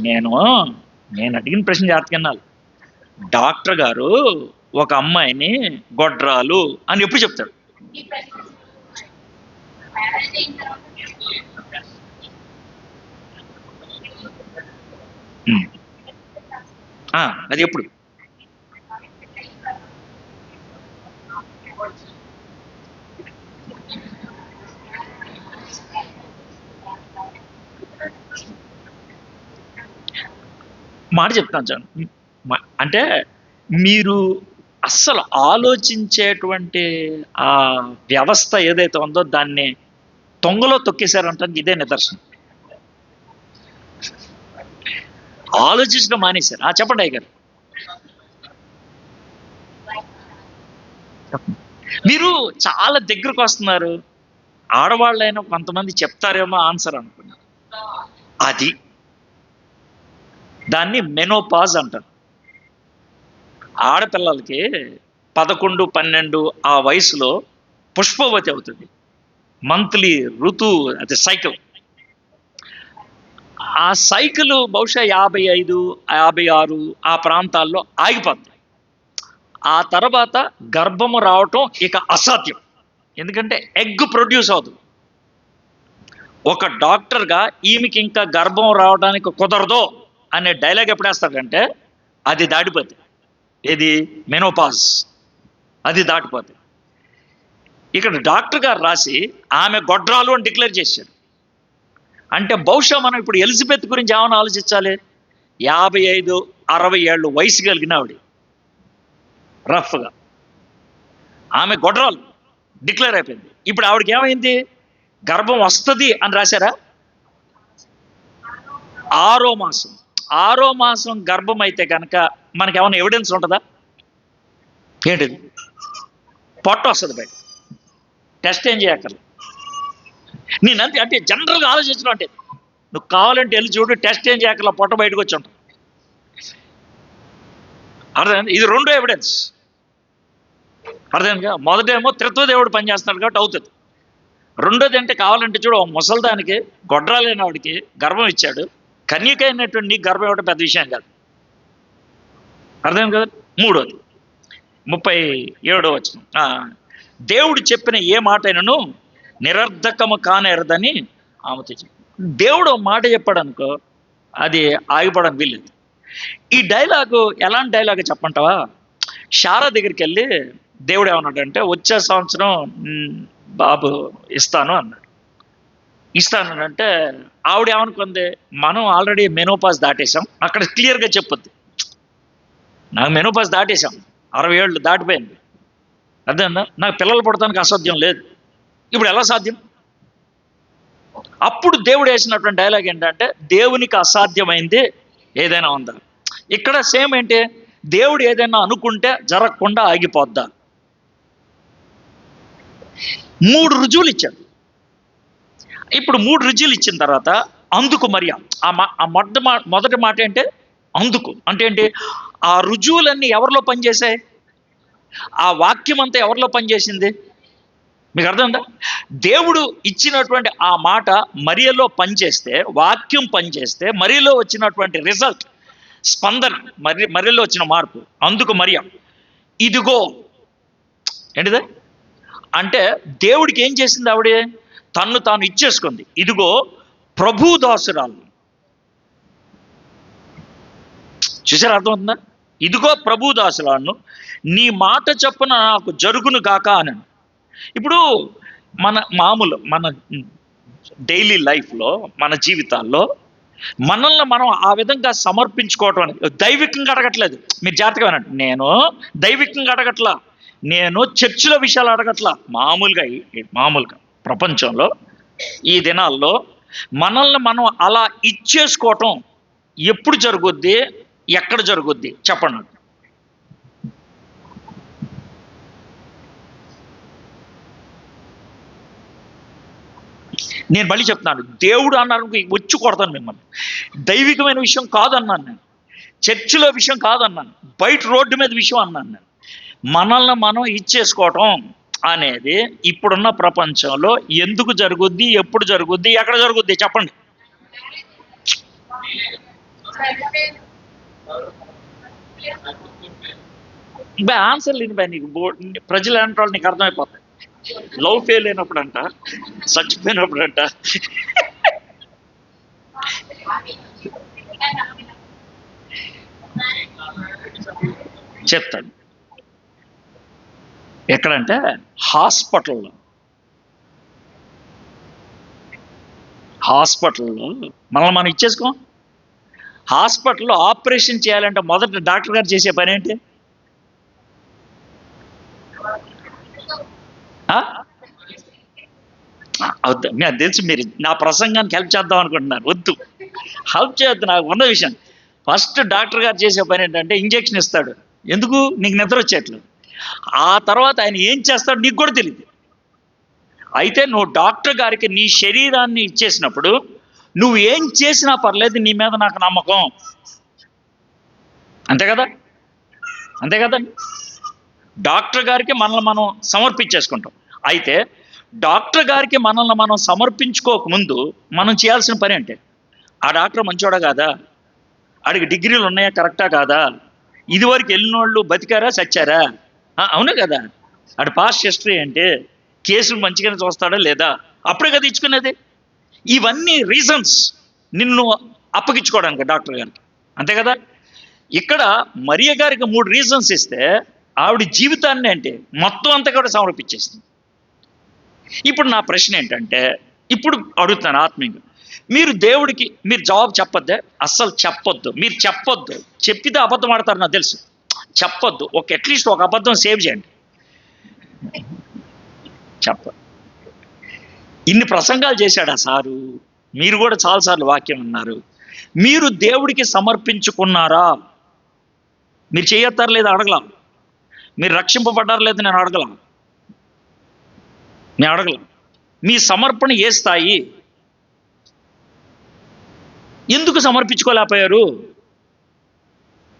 నేను అడిగిన ప్రశ్న జాగ్రత్తగా వినాలి. డాక్టర్ గారు ఒక అమ్మాయిని గొడ్రాలు అని ఎప్పుడు చెప్తాడు? అది ఎప్పుడు? మాట చెప్తాను సార్. అంటే మీరు అస్సలు ఆలోచించేటువంటి ఆ వ్యవస్థ ఏదైతే ఉందో దాన్ని తొంగలో తొక్కేశారంటానికి ఇదే నిదర్శనం. ఆలోచించడం మానేశారు. చెప్పండి అయ్య గారు. మీరు చాలా దగ్గరకు వస్తున్నారు, ఆడవాళ్ళైనా కొంతమంది చెప్తారేమో ఆన్సర్ అనుకున్నా. అది దాన్ని మెనోపాజ్ అంటారు. ఆడపిల్లలకి 11, 12 ఆ వయసులో పుష్పవతి అవుతుంది. మంత్లీ ఋతువు, అది సైకిల్. ఆ సైకిల్ బహుశా 55, 56 ఆ ప్రాంతాల్లో ఆగిపోతుంది. ఆ తర్వాత గర్భము రావటం ఇక అసాధ్యం. ఎందుకంటే ఎగ్ ప్రొడ్యూస్ అవుతుంది. ఒక డాక్టర్గా ఈమెకి ఇంకా గర్భం రావడానికి కుదరదు అనే డైలాగ్ ఎప్పుడు వేస్తాడంటే అది దాటిపోతుంది. ఏది? మెనోపాజ్. అది దాటిపోతుంది. ఇక్కడ డాక్టర్ గారు రాసి ఆమె గొడ్రాలు అని డిక్లేర్ చేశారు. అంటే బహుశా మనం ఇప్పుడు ఎలిజబెత్ గురించి ఏమైనా ఆలోచించాలి. 55, 60 ఏళ్ళు వయసు కలిగిన ఆవిడ, రఫ్గా ఆమె గొడ్రాలు డిక్లేర్ అయిపోయింది. ఇప్పుడు ఆవిడకి ఏమైంది? గర్భం వస్తుంది అని రాశారా? 6వ మాసం. 6వ మాసం గర్భం అయితే కనుక మనకి ఏమైనా ఎవిడెన్స్ ఉంటుందా? ఏంటిది? పొట్ట వస్తుంది బయట. టెస్ట్ ఏం చేయక్కర్లేదు. నేనంతే, అంటే జనరల్గా ఆలోచించడం అంటే నువ్వు కావాలంటే వెళ్ళి చూడు, టెస్ట్ ఏం చేయక్కర్లా, పొట్ట బయటకు వచ్చి ఉంటాం. అర్థమైంది? ఇది రెండో ఎవిడెన్స్. అర్థమైందిగా? మొదటేమో త్రిత్వదేవుడు పనిచేస్తున్నాడు కాబట్టి అవుతుంది. రెండోది అంటే కావాలంటే చూడు, ముసలిదానికి గొడ్రాలైన వాడికి గర్భం ఇచ్చాడు. కన్యక అయినటువంటి నీకు గర్భం ఇవ్వడం పెద్ద విషయం కాదు. అర్థమైంది కదా? మూడోది 37వ వచనం. దేవుడు చెప్పిన ఏ మాట అయినను నిరర్ధకము కానేరదని ఆమెతో చెప్పి. దేవుడు మాట చెప్పాడు అనుకో, అది ఆగిపోవడానికి వీల్లేదు. ఈ డైలాగు ఎలాంటి డైలాగ్ చెప్పంటావా? శారా దగ్గరికి వెళ్ళి దేవుడు ఏమన్నాడంటే వచ్చే సంవత్సరం బాబు ఇస్తాను అన్నాడు. ఇస్తానంటే ఆవిడ ఏమనుకుంది, మనం ఆల్రెడీ మెనోపాజ్ దాటేశాం. అక్కడ క్లియర్గా చెప్పొద్ది, నాకు మెనోపాజ్ దాటేశాం, 60 ఏళ్ళు దాటిపోయింది, అర్థమైందా, నాకు పిల్లలు పుడతానికి అసాధ్యం లేదు, ఇప్పుడు ఎలా సాధ్యం? అప్పుడు దేవుడు వేసినటువంటి డైలాగ్ ఏంటంటే దేవునికి అసాధ్యమైంది ఏదైనా ఉందా? ఇక్కడ సేమ్ ఏంటి, దేవుడు ఏదైనా అనుకుంటే జరగకుండా ఆగిపోద్దా? 3 రుజువులు ఇచ్చాడు. ఇప్పుడు 3 రుజువులు ఇచ్చిన తర్వాత అందుకు మరియా, మొదటి మాట ఏంటి? అందుకు అంటే ఏంటి? ఆ రుజువులన్నీ ఎవరిలో పనిచేశాయి? ఆ వాక్యం అంతా ఎవరిలో పనిచేసింది? మీకు అర్థమైందా? దేవుడు ఇచ్చినటువంటి ఆ మాట మరియలో పనిచేస్తే, వాక్యం పనిచేస్తే, మరియలో వచ్చినటువంటి రిజల్ట్, స్పందన, మరియలో వచ్చిన మార్పు. అందుకు మరియా ఇదిగో, ఏంటిదే అంటే దేవుడికి ఏం చేసింది ఆవిడే? తన్ను తాను ఇచ్చేసుకుంది. ఇదిగో ప్రభు దాసురాలు. చూసారా? అర్థమవుతుందా? ఇదిగో ప్రభు దాసురాలను, నీ మాట చొప్పున నాకు జరుగును గాక అని. ఇప్పుడు మన డైలీ లైఫ్లో, మన జీవితాల్లో మనల్ని మనం ఆ విధంగా సమర్పించుకోవటం అనేది దైవికంగా అడగట్లేదు. మీరు జాగ్రత్తగా వినండి, నేను దైవికంగా అడగట్లా, నేను చర్చిల విషయాలు అడగట్లా. మామూలుగా ప్రపంచంలో ఈ దినాల్లో మనల్ని మనం అలా ఇచ్చేసుకోవటం ఎప్పుడు జరుగుద్ది, ఎక్కడ జరుగుద్ది చెప్పండి. నేను మళ్ళీ చెప్తున్నాను, దేవుడు అన్నారు వచ్చి కొడతాను మిమ్మల్ని. దైవికమైన విషయం కాదన్నాను నేను, చర్చిలో విషయం కాదన్నాను, బయట రోడ్డు మీద విషయం అన్నాను నేను. మనల్ని మనం ఇచ్చేసుకోవటం అనేది ఇప్పుడున్న ప్రపంచంలో ఎందుకు జరుగుద్ది, ఎప్పుడు జరుగుద్ది, ఎక్కడ జరుగుద్ది చెప్పండి. ఆన్సర్ లేని బై నీకు ప్రజలు అంటే వాళ్ళు నీకు అర్థమైపోతాయి. లవ్ ఫెయిల్ అయినప్పుడు అంట, చచ్చిపోయినప్పుడు అంట. చెప్తాను ఎక్కడంటే హాస్పిటల్లో మనల్ని మనం ఇచ్చేసుకోం. హాస్పిటల్లో ఆపరేషన్ చేయాలంటే మొదట డాక్టర్ గారు చేసే పని ఏంటి? నాకు తెలుసు మీరు నా ప్రసంగానికి హెల్ప్ చేద్దాం అనుకుంటున్నారు. వద్దు, హెల్ప్ చేయొద్దు. నాకు ఉన్న విషయం, ఫస్ట్ డాక్టర్ గారు చేసే పని ఏంటంటే ఇంజెక్షన్ ఇస్తాడు. ఎందుకు? నీకు నిద్ర వచ్చేట్లు. ఆ తర్వాత ఆయన ఏం చేస్తాడు నీకు కూడా తెలియదు. అయితే నువ్వు డాక్టర్ గారికి నీ శరీరాన్ని ఇచ్చేసినప్పుడు నువ్వు ఏం చేసినా పర్లేదు, నీ మీద నాకు నమ్మకం. అంతే కదా, అంతే కదండి. డాక్టర్ గారికి మనల్ని మనం సమర్పించేసుకుంటాం. అయితే డాక్టర్ గారికి మనల్ని మనం సమర్పించుకోకముందు మనం చేయాల్సిన పని అంటే, ఆ డాక్టర్ మంచోడా కాదా, ఆడికి డిగ్రీలు ఉన్నాయా కరెక్టా కాదా, ఇదివరకు వెళ్ళిన వాళ్ళు బతికారా చచ్చారా, అవును కదా, ఆడి పాస్ట్ హిస్టరీ అంటే, కేసులు మంచిగానే చూస్తాడా లేదా, అప్పుడే కదా ఇచ్చుకునేది. ఇవన్నీ రీజన్స్ నిన్ను అప్పగించుకోవడానికి డాక్టర్ గారికి, అంతే కదా. ఇక్కడ మరియ గారికి 3 రీజన్స్ ఇస్తే ఆవిడ జీవితాన్ని అంటే మొత్తం అంతా కూడా సమర్పించేసింది. ఇప్పుడు నా ప్రశ్న ఏంటంటే, ఇప్పుడు అడుగుతున్నాను ఆత్మీయంగా, మీరు దేవుడికి మీరు జవాబు చెప్పొద్దే, అస్సలు చెప్పొద్దు, మీరు చెప్పొద్దు. చెప్పితే అబద్ధం ఆడతారు నాకు తెలుసు, చెప్పొద్దు. అట్లీస్ట్ ఒక అబద్ధం సేవ్ చేయండి, చెప్ప. ఇన్ని ప్రసంగాలు చేశాడా సారు, మీరు కూడా చాలాసార్లు వాక్యం అన్నారు. మీరు దేవుడికి సమర్పించుకున్నారా? మీరు చేయొత్తారు లేదా అడగలా, మీరు రక్షింపబడ్డారు లేదా నేను అడగలా, మీ సమర్పణ ఏ స్థాయి? ఎందుకు సమర్పించుకోలేకపోయారు?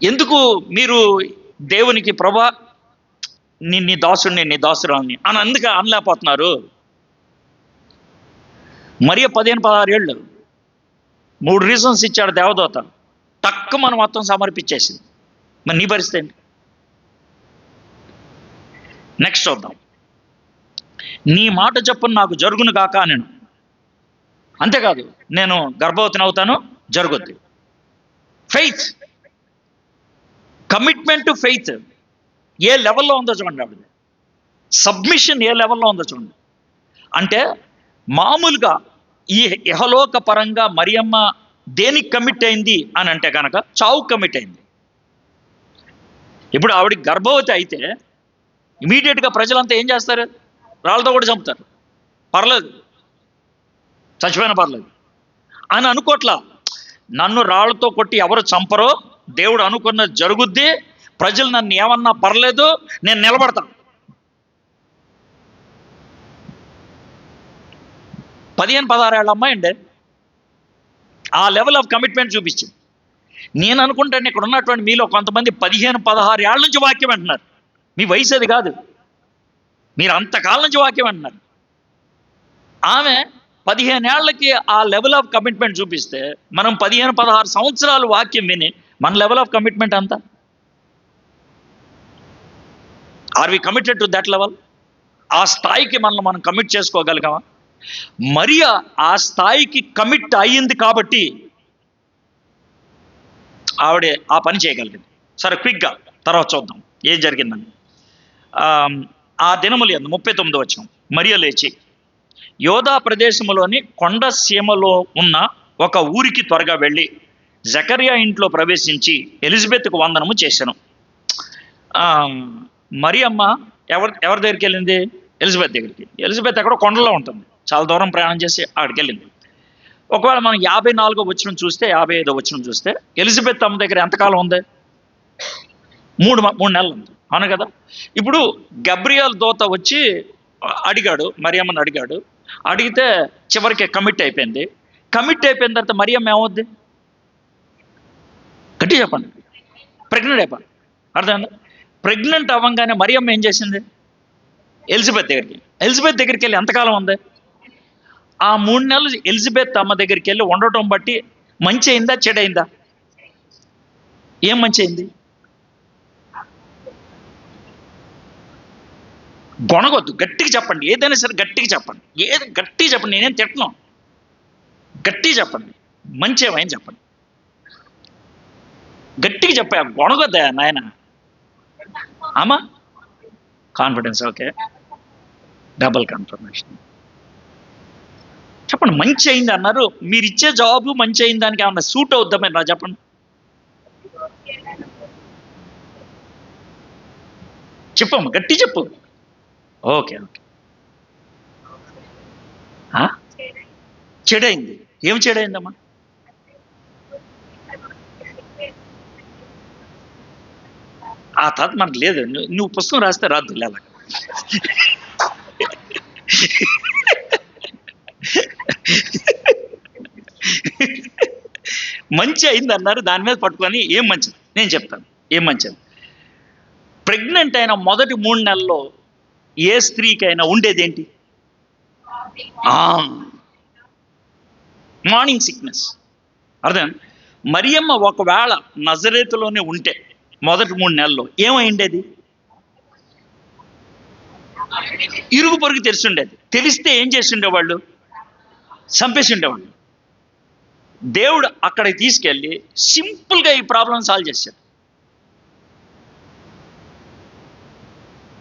ఎందుకు మీరు దేవునికి ప్రభా నీ దాసుడిని నీ దాసురాల్ని అని అందుకే అనలేకపోతున్నారు? మరియ 15-16 ఏళ్ళు 3 రీజన్స్ ఇచ్చాడు దేవదూత, తక్కువ మనం మొత్తం సమర్పించేసింది. మరి నీ పరిస్థితి ఏంటి? నెక్స్ట్ చూద్దాం. నీ మాట చొప్పున నాకు జరుగును గాక నేను, అంతేకాదు నేను గర్భవతిని అవుతాను, జరుగుద్ది. ఫెయిత్, కమిట్మెంట్ టు ఫెయిత్ ఏ లెవెల్లో ఉందో చూడండి. ఆవిడ సబ్మిషన్ ఏ లెవెల్లో ఉందో చూడండి. అంటే మామూలుగా ఈ ఇహలోక పరంగా మరియమ్మ దేనికి కమిట్ అయింది అని అంటే కనుక చావు కమిట్ అయింది. ఇప్పుడు ఆవిడకి గర్భవతి అయితే ఇమీడియట్గా ప్రజలంతా ఏం చేస్తారు? రాళ్ళతో కూడా చంపుతారు, పర్లేదు చచ్చిపోయినా పర్లేదు అని అనుకోట్లా. నన్ను రాళ్ళతో కొట్టి ఎవరు చంపరో, దేవుడు అనుకున్నది జరుగుద్ది, ప్రజలు నన్ను ఏమన్నా పర్లేదు, నేను నిలబడతాను. 15-16 ఏళ్ళ అమ్మాయి అండి, ఆ లెవెల్ ఆఫ్ కమిట్మెంట్ చూపించింది. నేను అనుకుంటాను ఇక్కడ ఉన్నటువంటి మీలో కొంతమంది 15-16 ఏళ్ళ నుంచి వాక్యం అంటున్నారు. మీ వయసు అది కాదు, మీరు అంతకాలం నుంచి వాక్యం అంటున్నారు. ఆమె 15 ఏళ్లకి ఆ లెవెల్ ఆఫ్ కమిట్మెంట్ చూపిస్తే, మనం 15-16 సంవత్సరాలు వాక్యం విని మన లెవెల్ ఆఫ్ కమిట్మెంట్ అంతా, are we committed to that level? ఆ స్థాయికి మనల్ని మనం కమిట్ చేసుకోగలిగామా? మరియా ఆ స్థాయికి కమిట్ అయ్యింది కాబట్టి ఆవిడే ఆ పని చేయగలిగింది. సరే, క్విక్గా తర్వాత చూద్దాం ఏం జరిగిందని. ఆ దినములు యందు 39వ వచనం, మరియ లేచి యోధా ప్రదేశములోని కొండ సీమలో ఉన్న ఒక ఊరికి త్వరగా వెళ్ళి జకర్యా ఇంట్లో ప్రవేశించి ఎలిజబెత్కు వందనము చేశాను. మరియమ్మ ఎవరి దగ్గరికి వెళ్ళింది? ఎలిజబెత్ దగ్గరికి. ఎలిజబెత్ ఎక్కడో కొండలో ఉంటుంది, చాలా దూరం ప్రయాణం చేసి అక్కడికి వెళ్ళింది. ఒకవేళ మనం 54వ వచనం చూస్తే, 55వ వచనం చూస్తే, ఎలిజబెత్ అమ్మ దగ్గర ఎంతకాలం ఉంది? 3 నెలలు ఉంది, అవును కదా. ఇప్పుడు గబ్రియల్ దూత వచ్చి అడిగాడు, మరియమ్మని అడిగాడు. అడిగితే చివరికి కమిట్ అయిపోయింది. కమిట్ అయిపోయిన తర్వాత మరియమ్మ ఏమవుద్ది? గట్టి చెప్పండి. ప్రెగ్నెంట్ అయిపోయింది, అర్థమైందా? ప్రెగ్నెంట్ అవ్వగానే మరియమ్మ ఏం చేసింది? ఎలిజబెత్ దగ్గరికి వెళ్ళి ఎంతకాలం ఉంది? ఆ 3 నెలలు ఎలిజబెత్ అమ్మ దగ్గరికి వెళ్ళి ఉండటం బట్టి మంచి అయిందా చెడైందా? ఏం మంచి అయింది? గొనగొద్దు, గట్టిగా చెప్పండి. ఏదైనా సరే గట్టిగా చెప్పండి, గట్టిగా చెప్పండి. నేనేం తిట్టను, గట్టిగా చెప్పండి. మంచి ఏమైంది చెప్పండి, గట్టిగా చెప్పా. గొనగొద్దా నాయన? అమ్మా కాన్ఫిడెన్స్, ఓకే, డబుల్ కన్ఫర్మేషన్. చెప్పండి, మంచి అయింది అన్నారు. మీరు ఇచ్చే జవాబు మంచి అయిన దానికి ఏమన్నా సూట్ అవుద్దామే నా చెప్పండి. చెప్పమ్మా, గట్టి చెప్పు. ఓకే, చెడైంది. ఏం చెడైందమ్మా? ఆ తర్వాత మనకు లేదు. నువ్వు పుస్తకం రాస్తే రాదు అలా. మంచి అయింది అన్నారు, దాని మీద పట్టుకొని ఏం మంచిది నేను చెప్తాను. ఏం మంచిది? ప్రెగ్నెంట్ అయిన మొదటి 3 నెలల్లో ఏ స్త్రీకైనా ఉండేదేంటి? Morning sickness. అర్థం? మరియమ్మ ఒకవేళ నజరేతులోనే ఉంటే మొదటి 3 నెలల్లో ఏమైండేది? ఇరుగు పొరుగు తెలిసి ఉండేది. తెలిస్తే ఏం చేసి ఉండేవాళ్ళు? చంపేసి ఉండేవాళ్ళు. దేవుడు అక్కడికి తీసుకెళ్ళి సింపుల్గా ఈ ప్రాబ్లం సాల్వ్ చేశాడు.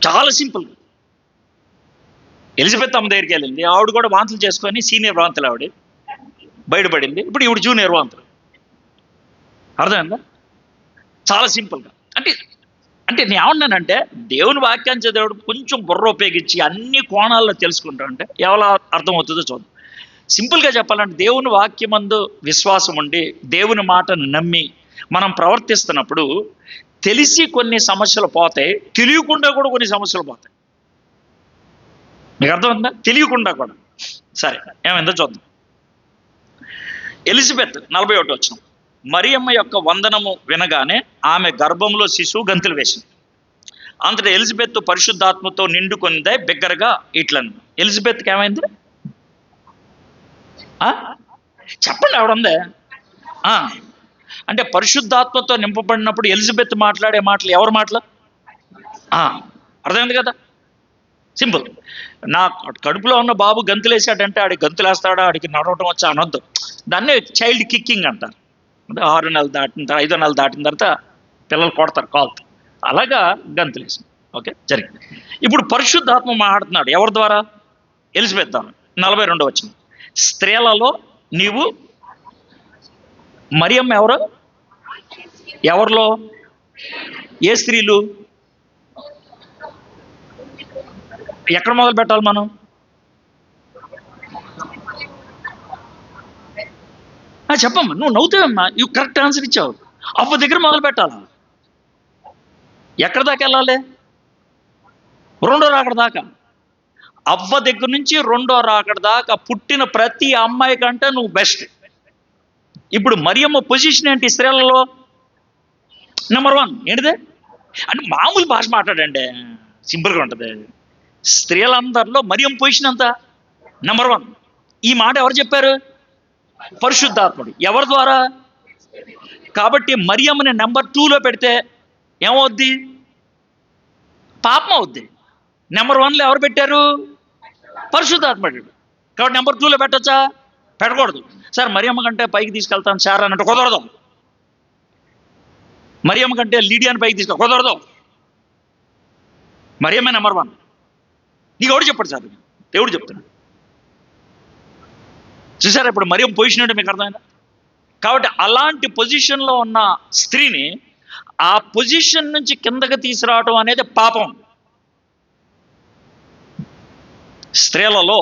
చాలా సింపుల్గా. ఎలిజబెత్ అమ్మ దగ్గరికి వెళ్ళింది, ఆవిడ కూడా వాంతులు చేసుకొని, సీనియర్ వాంతులు ఆవిడ బయటపడింది. ఇప్పుడు ఈవిడ జూనియర్ వాంతులు. అర్థమైందా? చాలా సింపుల్గా. అంటే నేను ఏమన్నానంటే, దేవుని వాక్యాన్ని చదివాడు కొంచెం బుర్ర ఉపయోగించి అన్ని కోణాల్లో తెలుసుకుంటా అంటే ఎవరు అర్థమవుతుందో చూద్దాం. సింపుల్గా చెప్పాలంటే, దేవుని వాక్యమందు విశ్వాసం ఉండి దేవుని మాటను నమ్మి మనం ప్రవర్తిస్తున్నప్పుడు తెలిసి కొన్ని సమస్యలు పోతాయి, తెలియకుండా కూడా కొన్ని సమస్యలు పోతాయి. మీకు అర్థమవుతుందా? తెలియకుండా కూడా. సరే, ఏమైందో చూద్దాం. ఎలిజబెత్ 41 వచనం. మరియమ్మ యొక్క వందనము వినగానే ఆమె గర్భంలో శిశువు గంతులు వేసింది. అంతటా ఎలిజబెత్ పరిశుద్ధాత్మతో నిండుకొందే, బిగ్గరగా ఇట్లను. ఎలిజబెత్కి ఏమైంది? చెప్పండి, ఆవిడందే. అంటే పరిశుద్ధాత్మతో నింపబడినప్పుడు ఎలిజబెత్ మాట్లాడే మాటలు ఎవరి మాటలు? అర్థమైంది కదా? సింపుల్. నా కడుపులో ఉన్న బాబు గంతులేసాడంటే ఆడికి గంతులేస్తాడా, ఆడికి నడవటం వచ్చా అనొద్దు. దాన్నే చైల్డ్ కిక్కింగ్ అంటారు. అంటే 6 నెలలు దాటిన తర్వాత, 5 నెలలు దాటిన తర్వాత పిల్లలు కొడతారు కాలుతో. అలాగా గంతులేసింది. ఓకే, జరిగింది. ఇప్పుడు పరిశుద్ధాత్మ మాట్లాడుతున్నాడు ఎవరి ద్వారా? ఎలిజబెత్ ద్వారా. 42 వచనం. స్త్రీలలో నీవు మరియమ్మ ఎవరు? ఎవరిలో? ఏ స్త్రీలు? ఎక్కడ మొదలు పెట్టాలి మనం? చెప్పమ్మా, నువ్వు నవ్వుతావమ్మా, ఇవి కరెక్ట్ ఆన్సర్ ఇచ్చావు. అవ్వ దగ్గర మొదలు పెట్టాలి. ఎక్కడ దాకా వెళ్ళాలి? రెండో రాకడ దాకా. అవ్వ దగ్గర నుంచి రెండో రాకడ దాకా పుట్టిన ప్రతి అమ్మాయి కంటే నువ్వు బెస్ట్. ఇప్పుడు మరియమ్మ పొజిషన్ ఏంటి స్త్రీలలో? నెంబర్ 1. ఏంటిదే? అంటే మామూలు భాష మాట్లాడండి, సింపుల్గా ఉంటుంది. స్త్రీలందరిలో మరియమ్మ పొజిషన్ అంతా నెంబర్ 1. ఈ మాట ఎవరు చెప్పారు? పరిశుద్ధాత్ముడు. ఎవరి ద్వారా? కాబట్టి మరియమ్మని నెంబర్ 2లో పెడితే ఏమవుద్ది? పాపం అవుద్ది. నెంబర్ 1లో ఎవరు పెట్టారు? పరిశుద్ధాత్ముడు. కాబట్టి నెంబర్ 2లో పెట్టచ్చా? పెట్టకూడదు. సార్ మరియమ్మ కంటే పైకి తీసుకెళ్తాను సార్ అని అంటే కుదరదు. మరియమ్మ కంటే లీడియాని పైకి కుదరదు. మరియమ్మ నెంబర్ 1. నీకు ఎవడు చెప్పాడు సార్? దేవుడు చెప్తున్నాడు. చూసారా ఇప్పుడు మరియమ్మ పొజిషన్ అంటే మీకు అర్థమైందా? కాబట్టి అలాంటి పొజిషన్లో ఉన్న స్త్రీని ఆ పొజిషన్ నుంచి కిందకి తీసుకురావడం అనేది పాపం. స్త్రీలలో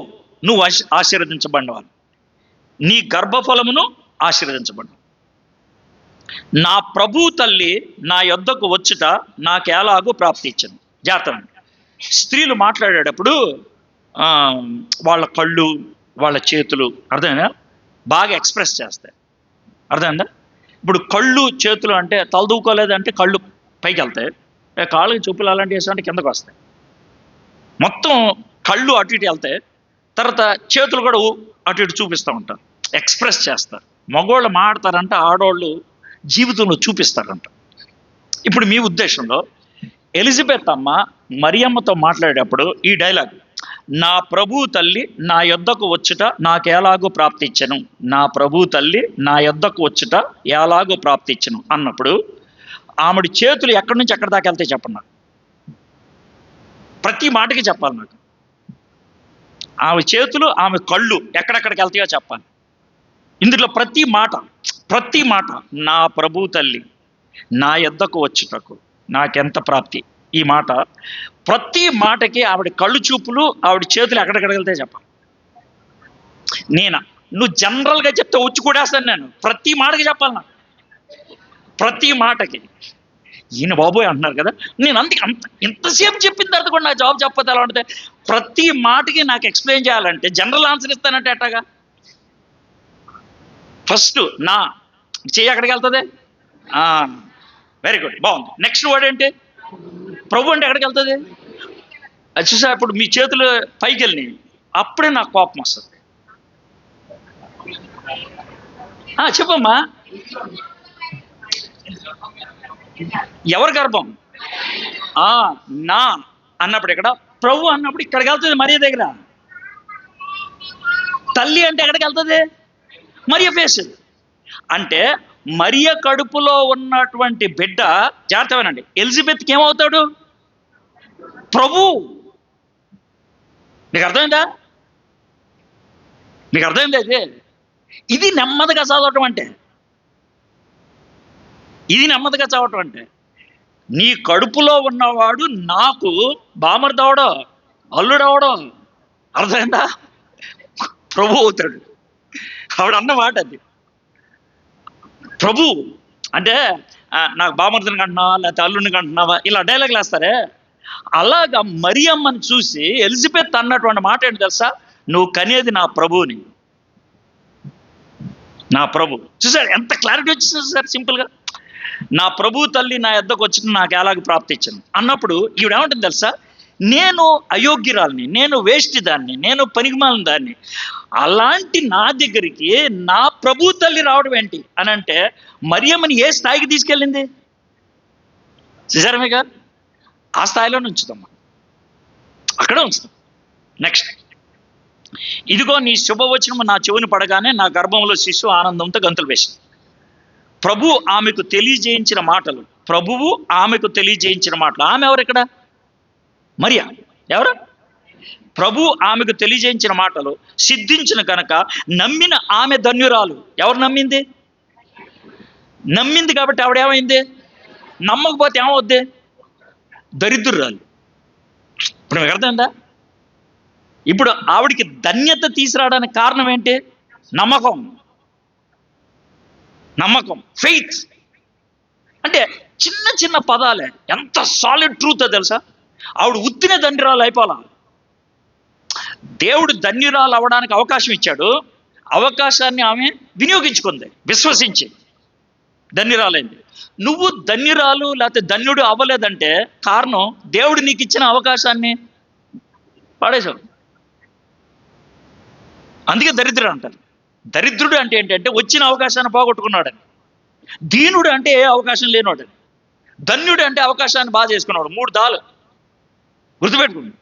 నువ్వు ఆశీర్వదించబడినవాడు, నీ గర్భఫలమును ఆశీర్వదించబడి. నా ప్రభు తల్లి నా యొద్దకు వచ్చుట నాకెలాగూ ప్రాప్తి ఇచ్చాను. జాగ్రత్త. స్త్రీలు మాట్లాడేటప్పుడు వాళ్ళ కళ్ళు, వాళ్ళ చేతులు అర్థమైనా బాగా ఎక్స్ప్రెస్ చేస్తాయి. అర్థమైందా? ఇప్పుడు కళ్ళు చేతులు అంటే తలదూకోలేదంటే కళ్ళు పైకి వెళ్తాయి, కాళ్ళకి చూపులు అలాంటివి వేసాలంటే కిందకు వస్తాయి. మొత్తం కళ్ళు అటు ఇటు వెళ్తాయి, తర్వాత చేతులు కూడా అటు ఇటు చూపిస్తూ ఉంటారు, ఎక్స్ప్రెస్ చేస్తారు. మగవాళ్ళు మాట్లాడతారంట, ఆడవాళ్ళు జీవితంలో చూపిస్తారంట. ఇప్పుడు మీ ఉద్దేశంలో ఎలిజబెత్ అమ్మ మరియమ్మతో మాట్లాడేటప్పుడు ఈ డైలాగ్, నా ప్రభు తల్లి నా యొద్దకు వచ్చుట నాకెలాగో ప్రాప్తి ఇచ్చను, నా ప్రభు తల్లి నా యొద్దకు వచ్చుట ఎలాగో ప్రాప్తి ఇచ్చను అన్నప్పుడు ఆమెడి చేతులు ఎక్కడి నుంచి ఎక్కడి దాకా వెళ్తాయి చెప్పండి నాకు. ప్రతి మాటకి చెప్పాలి నాకు. ఆమె చేతులు, ఆమె కళ్ళు ఎక్కడెక్కడికి వెళ్తాయో చెప్పాలి. ఇందులో ప్రతి మాట నా ప్రభు తల్లి నా యొద్దకు వచ్చుటకు నాకెంత ప్రాప్తి. ఈ మాట ప్రతి మాటకి ఆవిడ కళ్ళు చూపులు, ఆవిడ చేతులు ఎక్కడెక్కడికి వెళ్తాయో చెప్పాలి. నువ్వు జనరల్గా చెప్తే వచ్చి కూడేస్తాను నేను. ప్రతి మాటకి చెప్పాలి నాకు, ప్రతి మాటకి. ఈయన బాబోయ్ అంటున్నారు కదా, నేను ఇంతసేపు చెప్పిన తర్వాత కూడా నా జవాబు చెప్పదు ఎలా ఉంటుంది? ప్రతి మాటకి నాకు ఎక్స్ప్లెయిన్ చేయాలంటే జనరల్ ఆన్సర్ ఇస్తానంటే ఎట్టాగా? ఫస్ట్ చెయ్యి ఎక్కడికి వెళ్తుంది? వెరీ గుడ్, బాగుంది. నెక్స్ట్ వర్డ్ ఏంటి? ప్రభు అంటే ఎక్కడికి వెళ్తుంది? అది చూసా, ఇప్పుడు మీ చేతులు పైకి వెళ్ళినాయి, అప్పుడే నాకు కోపం వస్తుంది. చెప్పమ్మా. ఎవరి గర్భం? నా అన్నప్పుడు ఇక్కడ, ప్రభు అన్నప్పుడు ఇక్కడికి వెళ్తుంది, మరియ దగ్గర. తల్లి అంటే ఎక్కడికి వెళ్తుంది? మరియ ఫేస్. అంటే మరియ కడుపులో ఉన్నటువంటి బిడ్డ, జాగ్రత్తగానండి, ఎలిజబెత్కి ఏమవుతాడు? ప్రభు. నీకు అర్థమైందా? నీకు అర్థమైంది? అయితే ఇది నెమ్మదిగా చదవటం అంటే, ఇది నెమ్మదిగా చదవటం అంటే, నీ కడుపులో ఉన్నవాడు నాకు బామర్దవడం, అల్లుడవడం, అర్థమైందా? ప్రభు అవుతాడు. ఆవిడ అన్నమాట అది. ప్రభు అంటే నాకు బామర్దిని కంటున్నావా, లేకపోతే అల్లుడిని కంటున్నావా, ఇలా డైలాగులు వేస్తారే, అలాగా మరియమ్మని చూసి ఎలిజబెత్ అన్నటువంటి మాట ఏంటి తెలుసా? నువ్వు కనేది నా ప్రభువుని. నా ప్రభు. చూసారు ఎంత క్లారిటీ వచ్చింది సార్? సింపుల్గా, నా ప్రభు తల్లి నా యొద్దకు వచ్చి నాకు ఎలాగ ప్రాప్తి ఇచ్చింది అన్నప్పుడు ఈవిడేమంటుంది తెలుసా? నేను అయోగ్యురాల్ని, నేను వేస్ట్ దాన్ని, నేను పనికిమాలిన దాన్ని, అలాంటి నా దగ్గరికి నా ప్రభు తల్లి రావడం ఏంటి అని అంటే, మరియమ్మని ఏ స్థాయికి తీసుకెళ్ళింది? చూసారమే గారు, ఆ స్థాయిలోనే ఉంచుతాం, అక్కడే ఉంచుతాం. నెక్స్ట్, ఇదిగో నీ శుభవచనము నా చెవుని పడగానే నా గర్భంలో శిశువు ఆనందంతో గంతులు వేసింది. ప్రభు ఆమెకు తెలియజేయించిన మాటలు, ప్రభువు ఆమెకు తెలియజేయించిన మాటలు. ఆమె ఎవరు ఇక్కడ? మరియా. ఎవరు? ప్రభు ఆమెకు తెలియజేయించిన మాటలు సిద్ధించిన కనుక నమ్మిన ఆమె ధన్యురాలు. ఎవరు నమ్మింది? నమ్మింది కాబట్టి ఆవిడ ఏమైంది? నమ్మకపోతే ఏమవుద్ది? దరిద్రురాలు. ఇప్పుడు మీకు అర్థమైందా? ఇప్పుడు ఆవిడికి ధన్యత తీసుకురావడానికి కారణం ఏంటి? నమ్మకం. నమ్మకం, ఫెయిత్. అంటే చిన్న చిన్న పదాలే, ఎంత సాలిడ్ ట్రూత్ తెలుసా? ఆవిడ ఉత్తిన ధన్యురాలు అయిపోలా. దేవుడు ధన్యురాలు అవ్వడానికి అవకాశం ఇచ్చాడు, అవకాశాన్ని ఆమె వినియోగించుకుంది, విశ్వసించి ధన్యురాలైంది. నువ్వు ధన్యురాలు లేకపోతే ధన్యుడు అవ్వలేదంటే కారణం దేవుడు నీకు ఇచ్చిన అవకాశాన్ని పాడేశావు. అందుకే దరిద్రుడు అంటారు. దరిద్రుడు అంటే ఏంటంటే వచ్చిన అవకాశాన్ని పోగొట్టుకున్నాడని. దీనుడు అంటే ఏ అవకాశం లేనివాడని. ధన్యుడు అంటే అవకాశాన్ని బాగా చేసుకున్నాడు. 3 దాలు గుర్తుపెట్టుకోండి.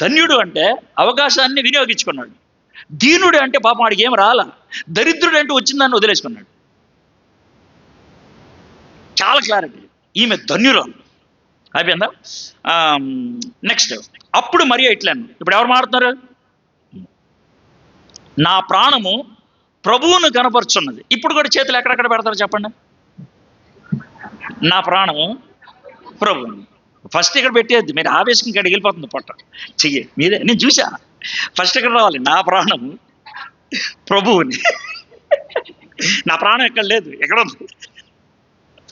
ధన్యుడు అంటే అవకాశాన్ని వినియోగించుకున్నాడు. దీనుడు అంటే పాపం వాడికి ఏం రాలా. దరిద్రుడు అంటే వచ్చిందాన్ని వదిలేసుకున్నాడు. చాలా క్లారిటీ. ఈమె ధన్యురాలు. అయిపోయిందా? నెక్స్ట్, అప్పుడు మరియ ఇట్లా. ఇప్పుడు ఎవరు మాట్లాడుతున్నారు? నా ప్రాణము ప్రభువును కనపరుచున్నది. ఇప్పుడు కూడా చేతులు ఎక్కడెక్కడ పెడతారు చెప్పండి? నా ప్రాణము ప్రభువుని. ఫస్ట్ ఇక్కడ పెట్టేది, మీరు ఆవేశం ఇక్కడికి వెళ్ళిపోతుంది పొట్ట చెయ్యి మీదే. నేను చూసా, ఫస్ట్ ఇక్కడ రావాలి. నా ప్రాణము ప్రభువుని. నా ప్రాణం ఎక్కడ లేదు, ఎక్కడ ఉంది?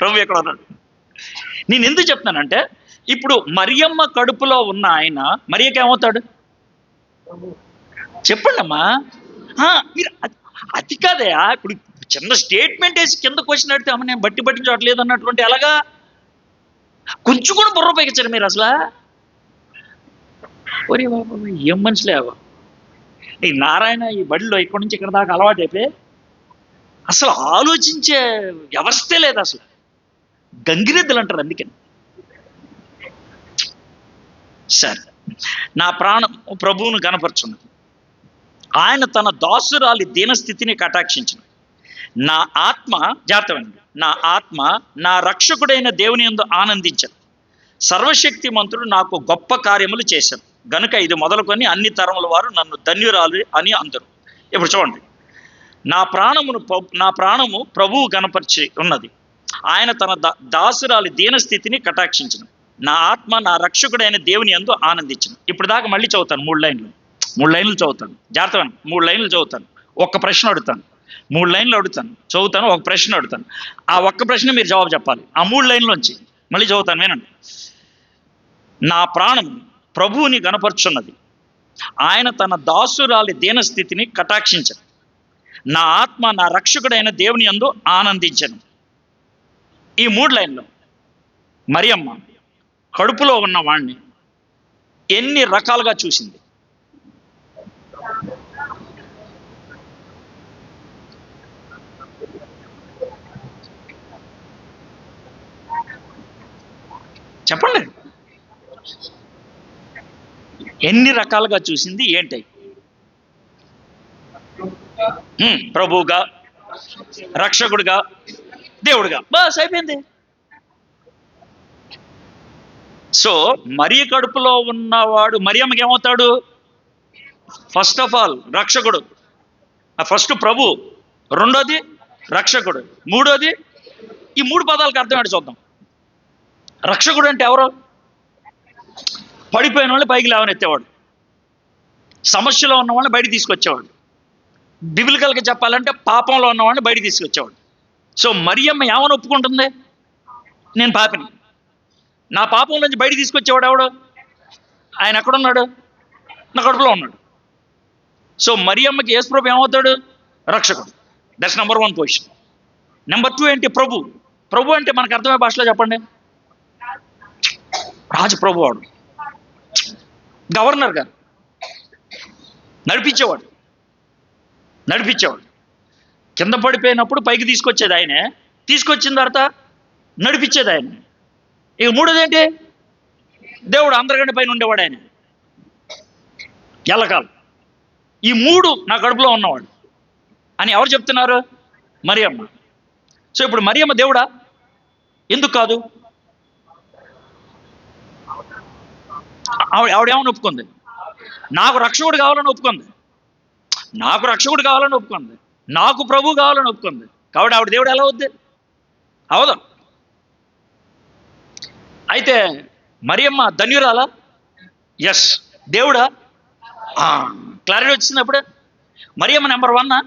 ప్రభు ఎక్కడ ఉన్నాడు? నేను ఎందుకు చెప్తానంటే, ఇప్పుడు మరియమ్మ కడుపులో ఉన్న ఆయన మరియకి ఏమవుతాడు? చెప్పండి అమ్మా. మీరు అది కాదయా, ఇప్పుడు చిన్న స్టేట్మెంట్ వేసి కింద క్వశ్చన్ అడిగితే అమ్మ నేను బట్టి చూడలేదు అన్నటువంటి ఎలాగా? కొంచెం కూడా బుర్ర పైకిచ్చారు మీరు అసలు. ఒరే బాబు, ఏం మనుషులేవా ఈ నారాయణ? ఈ బడిలో ఇక్కడి నుంచి ఇక్కడ దాకా అలవాటు అయిపోయి అసలు ఆలోచించే వ్యవస్థే లేదు అసలు. గంగిరెద్దులు అంటారు అందుకని. సరే, నా ప్రాణం ప్రభువును కనపరుచున్నది. ఆయన తన దాసురాలి దీనస్థితిని కటాక్షించిన. నా ఆత్మ, జాగ్రత్తమండి, నా ఆత్మ నా రక్షకుడైన దేవుని యందు ఆనందించను. సర్వశక్తిమంతుడు నాకు గొప్ప కార్యములు చేశాను గనుక ఇది మొదలుకొని అన్ని తరముల వారు నన్ను ధన్యురాలు అని అందరు. ఇప్పుడు చూడండి, నా ప్రాణము ప్రభువు కనపరిచి ఉన్నది. ఆయన తన దాసురాలి దీనస్థితిని కటాక్షించిన. నా ఆత్మ నా రక్షకుడైన దేవుని యందు ఆనందించను. ఇప్పుడు దాకా మళ్ళీ చదువుతాను, 3 లైన్లు చదువుతాను. జాగ్రత్త, 3 లైన్లు చదువుతాను. ఒక్క ప్రశ్న అడుగుతాను, 3 లైన్లు అడుగుతాను, చదువుతాను, ఒక ప్రశ్న అడుగుతాను. ఆ ఒక్క ప్రశ్న మీరు జవాబు చెప్పాలి. ఆ 3 లైన్లోంచి మళ్ళీ చదువుతాను, వినండి. నా ప్రాణం ప్రభువుని గనపరుచున్నది. ఆయన తన దాసురాలి దీనస్థితిని కటాక్షించను. నా ఆత్మ నా రక్షకుడైన దేవుని యందు ఆనందించెను. ఈ 3 లైన్లు మరియమ్మ కడుపులో ఉన్న వాణ్ణి ఎన్ని రకాలుగా చూసింది. చెప్పండి, ఎన్ని రకాలుగా చూసింది ఏంటి? ప్రభువుగా, రక్షకుడుగా, దేవుడుగా, బస్ అయిపోయింది. సో మరి కడుపులో ఉన్నవాడు మరియమ్మకి ఏమవుతాడు? ఫస్ట్ ఆఫ్ ఆల్ రక్షకుడు, ఫస్ట్ ప్రభు, రెండోది రక్షకుడు, మూడోది ఈ 3 పదాలకు అర్థం ఏంటో చూద్దాం. రక్షకుడు అంటే ఎవరు? పడిపోయిన వాళ్ళని పైకి లేవనెత్తేవాడు, సమస్యలో ఉన్న వాళ్ళని బయట తీసుకొచ్చేవాడు, బిబిలికల్గా చెప్పాలంటే పాపంలో ఉన్న వాళ్ళని బయట తీసుకొచ్చేవాడు. సో మరియమ్మ ఏమని ఒప్పుకుంటుంది? నేను పాపిని. నా పాపం నుంచి బయట తీసుకొచ్చేవాడు ఎవడు? ఆయన ఎక్కడున్నాడు? నా కడుపులో ఉన్నాడు. సో మరియమ్మకి యేసు ప్రభు ఏమవుతాడు? రక్షకుడు. That's number 1 position. నెంబర్ 2 ఏంటి? ప్రభు. ప్రభు అంటే మనకు అర్థమయ్యే భాషలో చెప్పండి. రాజు ప్రభు వాడు, గవర్నర్ గారు, నడిపించేవాడు. కింద పడిపోయినప్పుడు పైకి తీసుకొచ్చేది ఆయనే, తీసుకొచ్చిన తర్వాత నడిపించేది ఆయన. ఇక 3వది ఏంటి? దేవుడు, అందరికంటే పైన ఉండేవాడు ఆయన ఎల్లకాలం. ఈ 3 నా కడుపులో ఉన్నవాడు అని ఎవరు చెప్తున్నారు? మరియమ్మ. సో ఇప్పుడు మరియమ్మ దేవుడా? ఎందుకు కాదు? ఆవిడేమని ఒప్పుకుంది? నాకు రక్షకుడు కావాలని ఒప్పుకుంది, నాకు ప్రభు కావాలని ఒప్పుకుంది. కాబట్టి ఆవిడ దేవుడు ఎలా అవుద్ది? అవదు. అయితే మరియమ్మ ధన్యురాలా? ఎస్. దేవుడా? క్లారిటీ వచ్చింది అప్పుడే. మరియమ్మ నెంబర్ 1?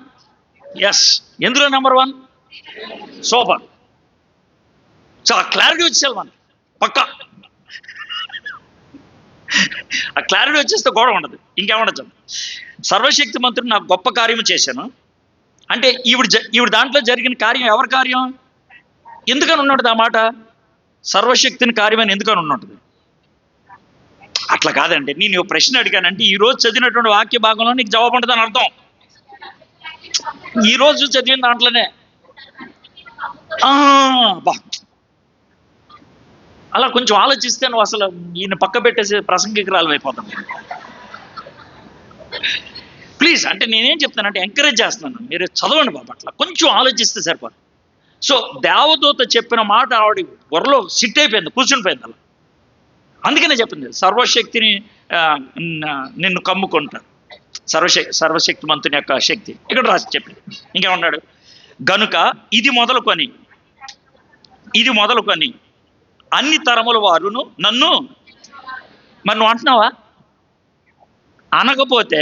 ఎస్. ఎందులో నెంబర్ 1? సూపర్. సో ఆ క్లారిటీ వచ్చేయాలి మనకి పక్కా. ఆ క్లారిటీ వచ్చేస్తే గొడవ ఉండదు, ఇంకేముండదు. సర్వశక్తి మంత్రుడు నాకు గొప్ప కార్యము చేశాను అంటే ఈవిడ దాంట్లో జరిగిన కార్యం ఎవరి కార్యం? ఎందుకని ఉన్నది ఆ మాట? సర్వశక్తిని కార్యమని ఎందుకని ఉన్నది? అట్లా కాదండి. నేను ప్రశ్న అడిగానంటే ఈరోజు చదివినటువంటి వాక్య భాగంలో నీకు జవాబు ఉంటుందని అర్థం. ఈరోజు చదివిన దాంట్లోనే బా అలా కొంచెం ఆలోచిస్తే నువ్వు అసలు ఈయన పక్క పెట్టేసి ప్రసంగికురాలు అయిపోతాం. ప్లీజ్, అంటే నేనేం చెప్తానంటే ఎంకరేజ్ చేస్తున్నాను, మీరు చదవండి బాబు, అట్లా కొంచెం ఆలోచిస్తే సరిపోదు. సో దేవదూత చెప్పిన మాట ఆవిడ బుర్రలో సిట్ అయిపోయింది, కూర్చుని పోయింది అలా. అందుకనే చెప్పింది సర్వశక్తిని నిన్ను కమ్ముకుంటారు, సర్వశక్తి మంతుని యొక్క శక్తి ఇక్కడ రాసి చెప్పింది. ఇంకేమన్నాడు? గనుక ఇది మొదలుకొని అన్ని తరముల వారును నన్ను, మరి నువ్వు అంటున్నావా? అనకపోతే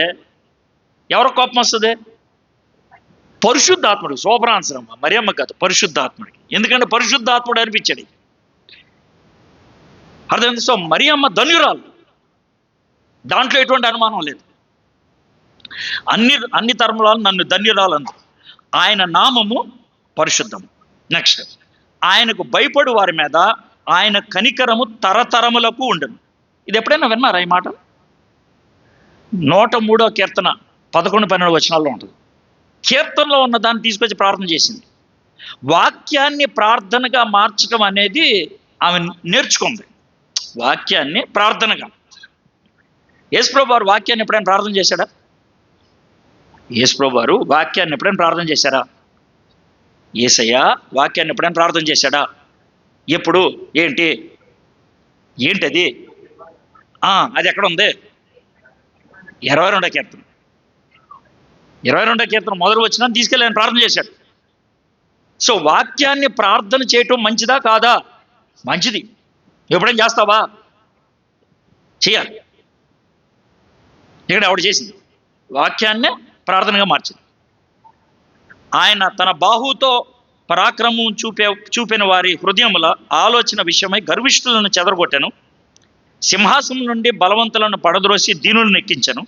ఎవరు కోపం వస్తుంది? పరిశుద్ధాత్ముడు. శోభరాన్సరం మరియమ్మ కాదు, పరిశుద్ధాత్ముడికి. ఎందుకంటే పరిశుద్ధాత్ముడు అనిపించాడు. అర్థమైంది? సో మరియమ్మ ధన్యురాలు, దాంట్లో ఎటువంటి అనుమానం లేదు. అన్ని తరములను నన్ను ధన్యురాలు అంది. ఆయన నామము పరిశుద్ధము. నెక్స్ట్, ఆయనకు భయపడు వారి మీద ఆయన కనికరము తరతరములకు ఉండను. ఇది ఎప్పుడైనా విన్నారా ఈ మాట? 103వ కీర్తన 11-12 వచనాల్లో ఉంటుంది. కీర్తనలో ఉన్న దాన్ని తీసుకొచ్చి ప్రార్థన చేసింది. వాక్యాన్ని ప్రార్థనగా మార్చడం అనేది ఆమె నేర్చుకుంది. వాక్యాన్ని ప్రార్థనగా. యేసుప్రభు వారు వాక్యాన్ని ఎప్పుడైనా ప్రార్థన చేశాడా? యేసుప్రభు వారు వాక్యాన్ని ఎప్పుడైనా ప్రార్థన చేశారా? యేసయ్య వాక్యాన్ని ఎప్పుడైనా ప్రార్థన చేశాడా? ఎప్పుడు? ఏంటది? అది ఎక్కడ ఉంది? 22వ కీర్తన. 22వ కీర్తన మొదలు వచ్చినా తీసుకెళ్ళి ఆయన ప్రార్థన చేశాడు. సో వాక్యాన్ని ప్రార్థన చేయటం మంచిదా కాదా? మంచిది. ఎప్పుడైనా చేస్తావా? చేయాలి. ఇక్కడ ఆవిడ చేసింది, వాక్యాన్ని ప్రార్థనగా మార్చింది. ఆయన తన బాహుతో పరాక్రమం చూపిన వారి హృదయముల ఆలోచన విషయమై గర్విష్ఠులను చెదరగొట్టెను. సింహాసనం నుండి బలవంతులను పడద్రోసి దీనులను ఎక్కించను.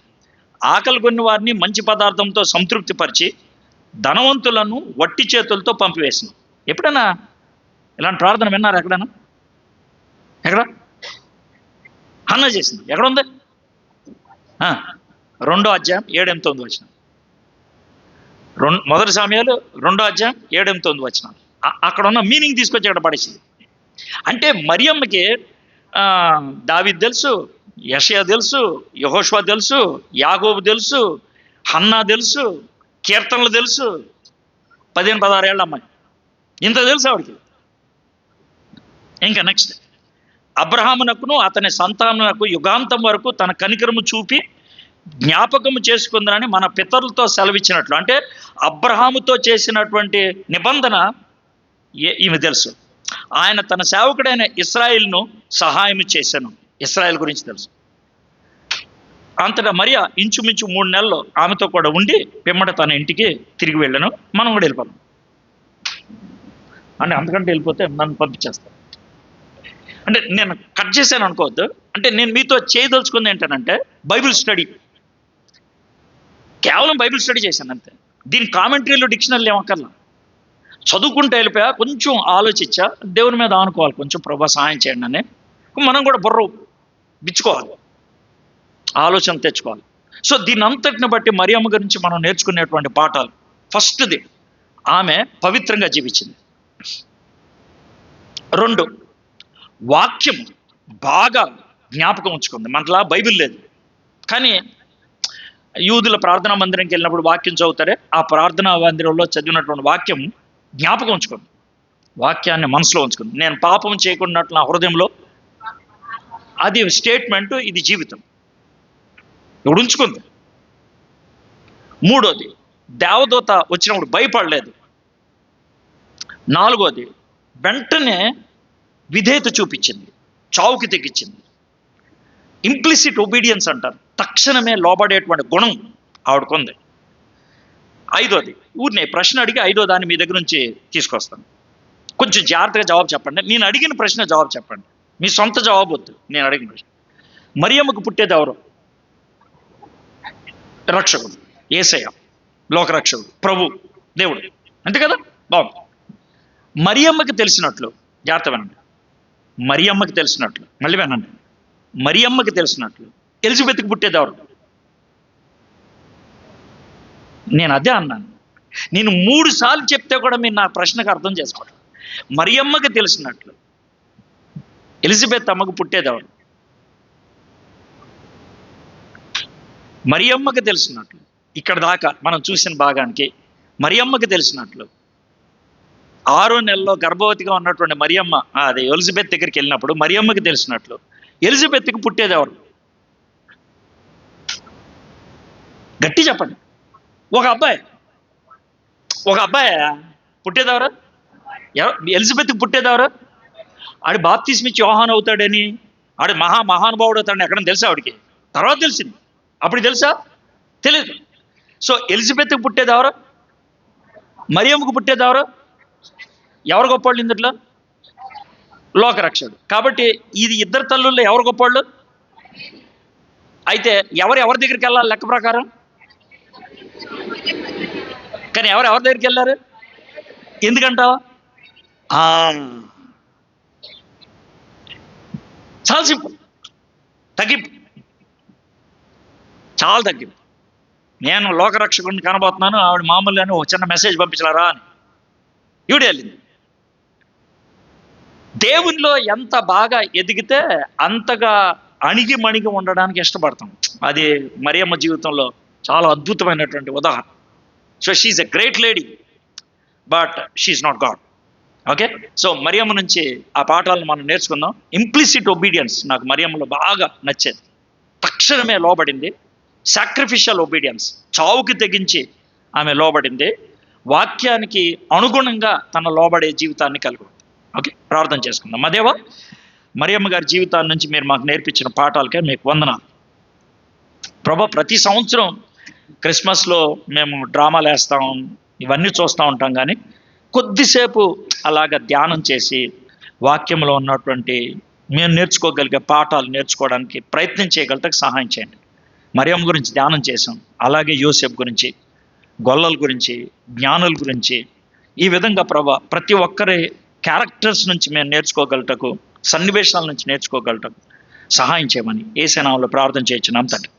ఆకలి కొన్ని వారిని మంచి పదార్థంతో సంతృప్తిపరిచి ధనవంతులను వట్టి చేతులతో పంపివేసిన. ఎప్పుడైనా ఇలాంటి ప్రార్థన విన్నారు ఎక్కడైనా? ఎక్కడ? హన్నా చేసింది. ఎక్కడ ఉంది? 2వ అధ్యాయం 7-8 వచనం. 1 సమయాలు 2వ అధ్యాయం 7-8 వచనం. అక్కడ ఉన్న మీనింగ్ తీసుకొచ్చి అక్కడ పడేసింది. అంటే మరియమ్మకి దావీదు తెలుసు, యెషయా తెలుసు, యెహోషువ తెలుసు, యాకోబు తెలుసు, హన్నా తెలుసు, కీర్తనలు తెలుసు. 15-16 ఏళ్ళ అమ్మాయి, ఇంత తెలుసు ఆవిడికి. ఇంకా నెక్స్ట్, అబ్రహామునకును అతని సంతానమునకు యుగాంతం వరకు తన కనికరము చూపి జ్ఞాపకము చేసుకుందని మన పితరులతో సెలవిచ్చినట్లు. అంటే అబ్రహాముతో చేసినటువంటి నిబంధన ఈమె తెలుసు. ఆయన తన సేవకుడైన ఇశ్రాయేలును సహాయం చేశాను. ఇశ్రాయేల్ గురించి తెలుసు. అంతటా మరియా ఇంచుమించు 3 నెలలు ఆమెతో కూడా ఉండి పిమ్మట తన ఇంటికి తిరిగి వెళ్ళాను. మనం కూడా వెళ్ళిపోతాం. అంటే అంతకంటే వెళ్ళిపోతే నన్ను పంపించేస్తాను. అంటే నేను కట్ చేశాను అనుకోవద్దు. అంటే నేను మీతో చేయదలుచుకుంది ఏంటంటే బైబిల్ స్టడీ, కేవలం బైబిల్ స్టడీ చేశాను అంతే. దీని కామెంటరీలు, డిక్షనరీలు ఏమక్కర్లా. చదువుకుంటూ వెళ్ళిపోయా, కొంచెం ఆలోచించా, దేవుని మీద ఆనుకోవాలి, కొంచెం ప్రభా సహాయం చేయండి అని మనం కూడా బుర్ర బిచ్చుకోవాలి, ఆలోచన తెచ్చుకోవాలి. సో దీని అంతటిని బట్టి మరియమ్మ గురించి మనం నేర్చుకునేటువంటి పాఠాలు, ఫస్ట్ది ఆమె పవిత్రంగా జీవించింది. 2, వాక్యం బాగా జ్ఞాపకం ఉంచుకుంది. మనలా బైబిల్ లేదు, కానీ యూదుల ప్రార్థనా మందిరంకి వెళ్ళినప్పుడు వాక్యం చదువుతారే, ఆ ప్రార్థనా మందిరంలో చదివినటువంటి వాక్యం జ్ఞాపకం ఉంచుకుంది, వాక్యాన్ని మనసులో ఉంచుకుంది. నేను పాపం చేయకున్నట్లు నా హృదయంలో, అది స్టేట్మెంటు, ఇది జీవితం. ఇప్పుడు ఉంచుకుంది. 3వది, దేవదూత వచ్చినప్పుడు భయపడలేదు. 4వది, వెంటనే విధేయత చూపించింది, చావుకి తెగించింది. ఇంప్లిసిట్ ఒబీడియన్స్ అంటారు, తక్షణమే లోబడేటువంటి గుణం ఆవిడకుంది. 5వది, ఊరినే ప్రశ్న అడిగి 5వ దాన్ని మీ దగ్గర నుంచి తీసుకొస్తాను. కొంచెం జాగ్రత్తగా జవాబు చెప్పండి. నేను అడిగిన ప్రశ్న జవాబు చెప్పండి, మీ సొంత జవాబు వద్దు. నేను అడిగిన ప్రశ్న, మరియమ్మకు పుట్టేది ఎవరు? రక్షకుడు, యేసయ్య, లోకరక్షకుడు, ప్రభు, దేవుడు, అంతే కదా? బాగుంది. మరియమ్మకి తెలిసినట్లు, జాగ్రత్త వినండి, మరియమ్మకి తెలిసినట్లు, మళ్ళీ వినండి, మరియమ్మకి తెలిసినట్లు ఎలిజబెత్కి పుట్టేది ఎవరు? నేను అదే అన్నాను. నేను 3 సార్లు చెప్తే కూడా మీరు నా ప్రశ్నకు అర్థం చేసుకోండి. మరియమ్మకి తెలిసినట్లు ఎలిజబెత్ అమ్మకు పుట్టేది ఎవరు? మరియమ్మకి తెలిసినట్లు, ఇక్కడ దాకా మనం చూసిన భాగానికి మరియమ్మకి తెలిసినట్లు 6వ నెలలో గర్భవతిగా ఉన్నటువంటి మరియమ్మ, అదే ఎలిజబెత్ దగ్గరికి వెళ్ళినప్పుడు మరియమ్మకి తెలిసినట్లు ఎలిజబెత్కి పుట్టేది ఎవరు? గట్టి చెప్పండి. ఒక అబ్బాయి పుట్టేదెవరు? ఎలిజబెత్కి పుట్టేదెవరు? ఆడి బాప్తిస్మిచ్చి యోహాను అవుతాడని, ఆడి మహానుభావుడు అవుతాడని ఎక్కడ తెలుసా ఆవిడికి? తర్వాత తెలిసింది. అప్పుడు తెలుసా? తెలియదు. సో ఎలిజబెత్కి పుట్టేదెవరు? మరియమ్మకు పుట్టేదెవరు? ఎవరు గొప్పవాళ్ళు ఇందులో? లోకరక్షకుడు. కాబట్టి ఇది ఇద్దరు తల్లుల్లో ఎవరు గొప్పవాళ్ళు? అయితే ఎవరి దగ్గరికి వెళ్ళాలి లెక్క ప్రకారం? కానీ ఎవరి దగ్గరికి వెళ్ళారు? ఎందుకంటావా? చాలా సింపుల్, తగ్గింపు, చాలా తగ్గింపు. నేను లోకరక్షకుడిని కనబోతున్నాను, ఆవిడ మామూలుగానే ఒక చిన్న మెసేజ్ పంపించలేరా అని ఈవిడ వెళ్ళింది. దేవునిలో ఎంత బాగా ఎదిగితే అంతగా అణిగి ఉండడానికి ఇష్టపడతాం. అది మరియమ్మ జీవితంలో చాలా అద్భుతమైనటువంటి ఉదాహరణ. So she's a great lady, but she's not God. Okay, so Mariyamma నుంచి ఆ పాఠాలను మనం నేర్చుకుందాం. ఇంప్లిసిట్ ఒబీడియన్స్ నాకు మరియమ్మలో బాగా నచ్చేది. తక్షణమే లోబడింది. సాక్రిఫిషియల్ ఒబీడియన్స్, చావుకి తెగించి ఆమె లోబడింది. వాక్యానికి అనుగుణంగా తన లోబడే జీవితాన్ని కలిగి ఉంది. ఓకే, ప్రార్థన చేసుకుందాం. మా దేవా, మరియమ్మ గారి జీవితాన్ని నుంచి మీరు మాకు నేర్పించిన పాఠాలకే మీకు వందనాలు ప్రభా. ప్రతి సంవత్సరం క్రిస్మస్లో మేము డ్రామాలు వేస్తాం, ఇవన్నీ చూస్తూ ఉంటాం, కానీ కొద్దిసేపు అలాగ ధ్యానం చేసి వాక్యంలో ఉన్నటువంటి మేము నేర్చుకోగలిగే పాఠాలు నేర్చుకోవడానికి ప్రయత్నం చేయగలిగితే సహాయం చేయండి. మరియమ్మ గురించి ధ్యానం చేసాం, అలాగే యోసేపు గురించి గొల్లల గురించి, జ్ఞానుల గురించి, ఈ విధంగా ప్రభా ప్రతి ఒక్కరి క్యారెక్టర్స్ నుంచి మేము నేర్చుకోగలటకు, సన్నివేశాల నుంచి నేర్చుకోగలటకు సహాయం చేయమని యేసు నామములో ప్రార్థన చేయించున్నాం తండ్రి.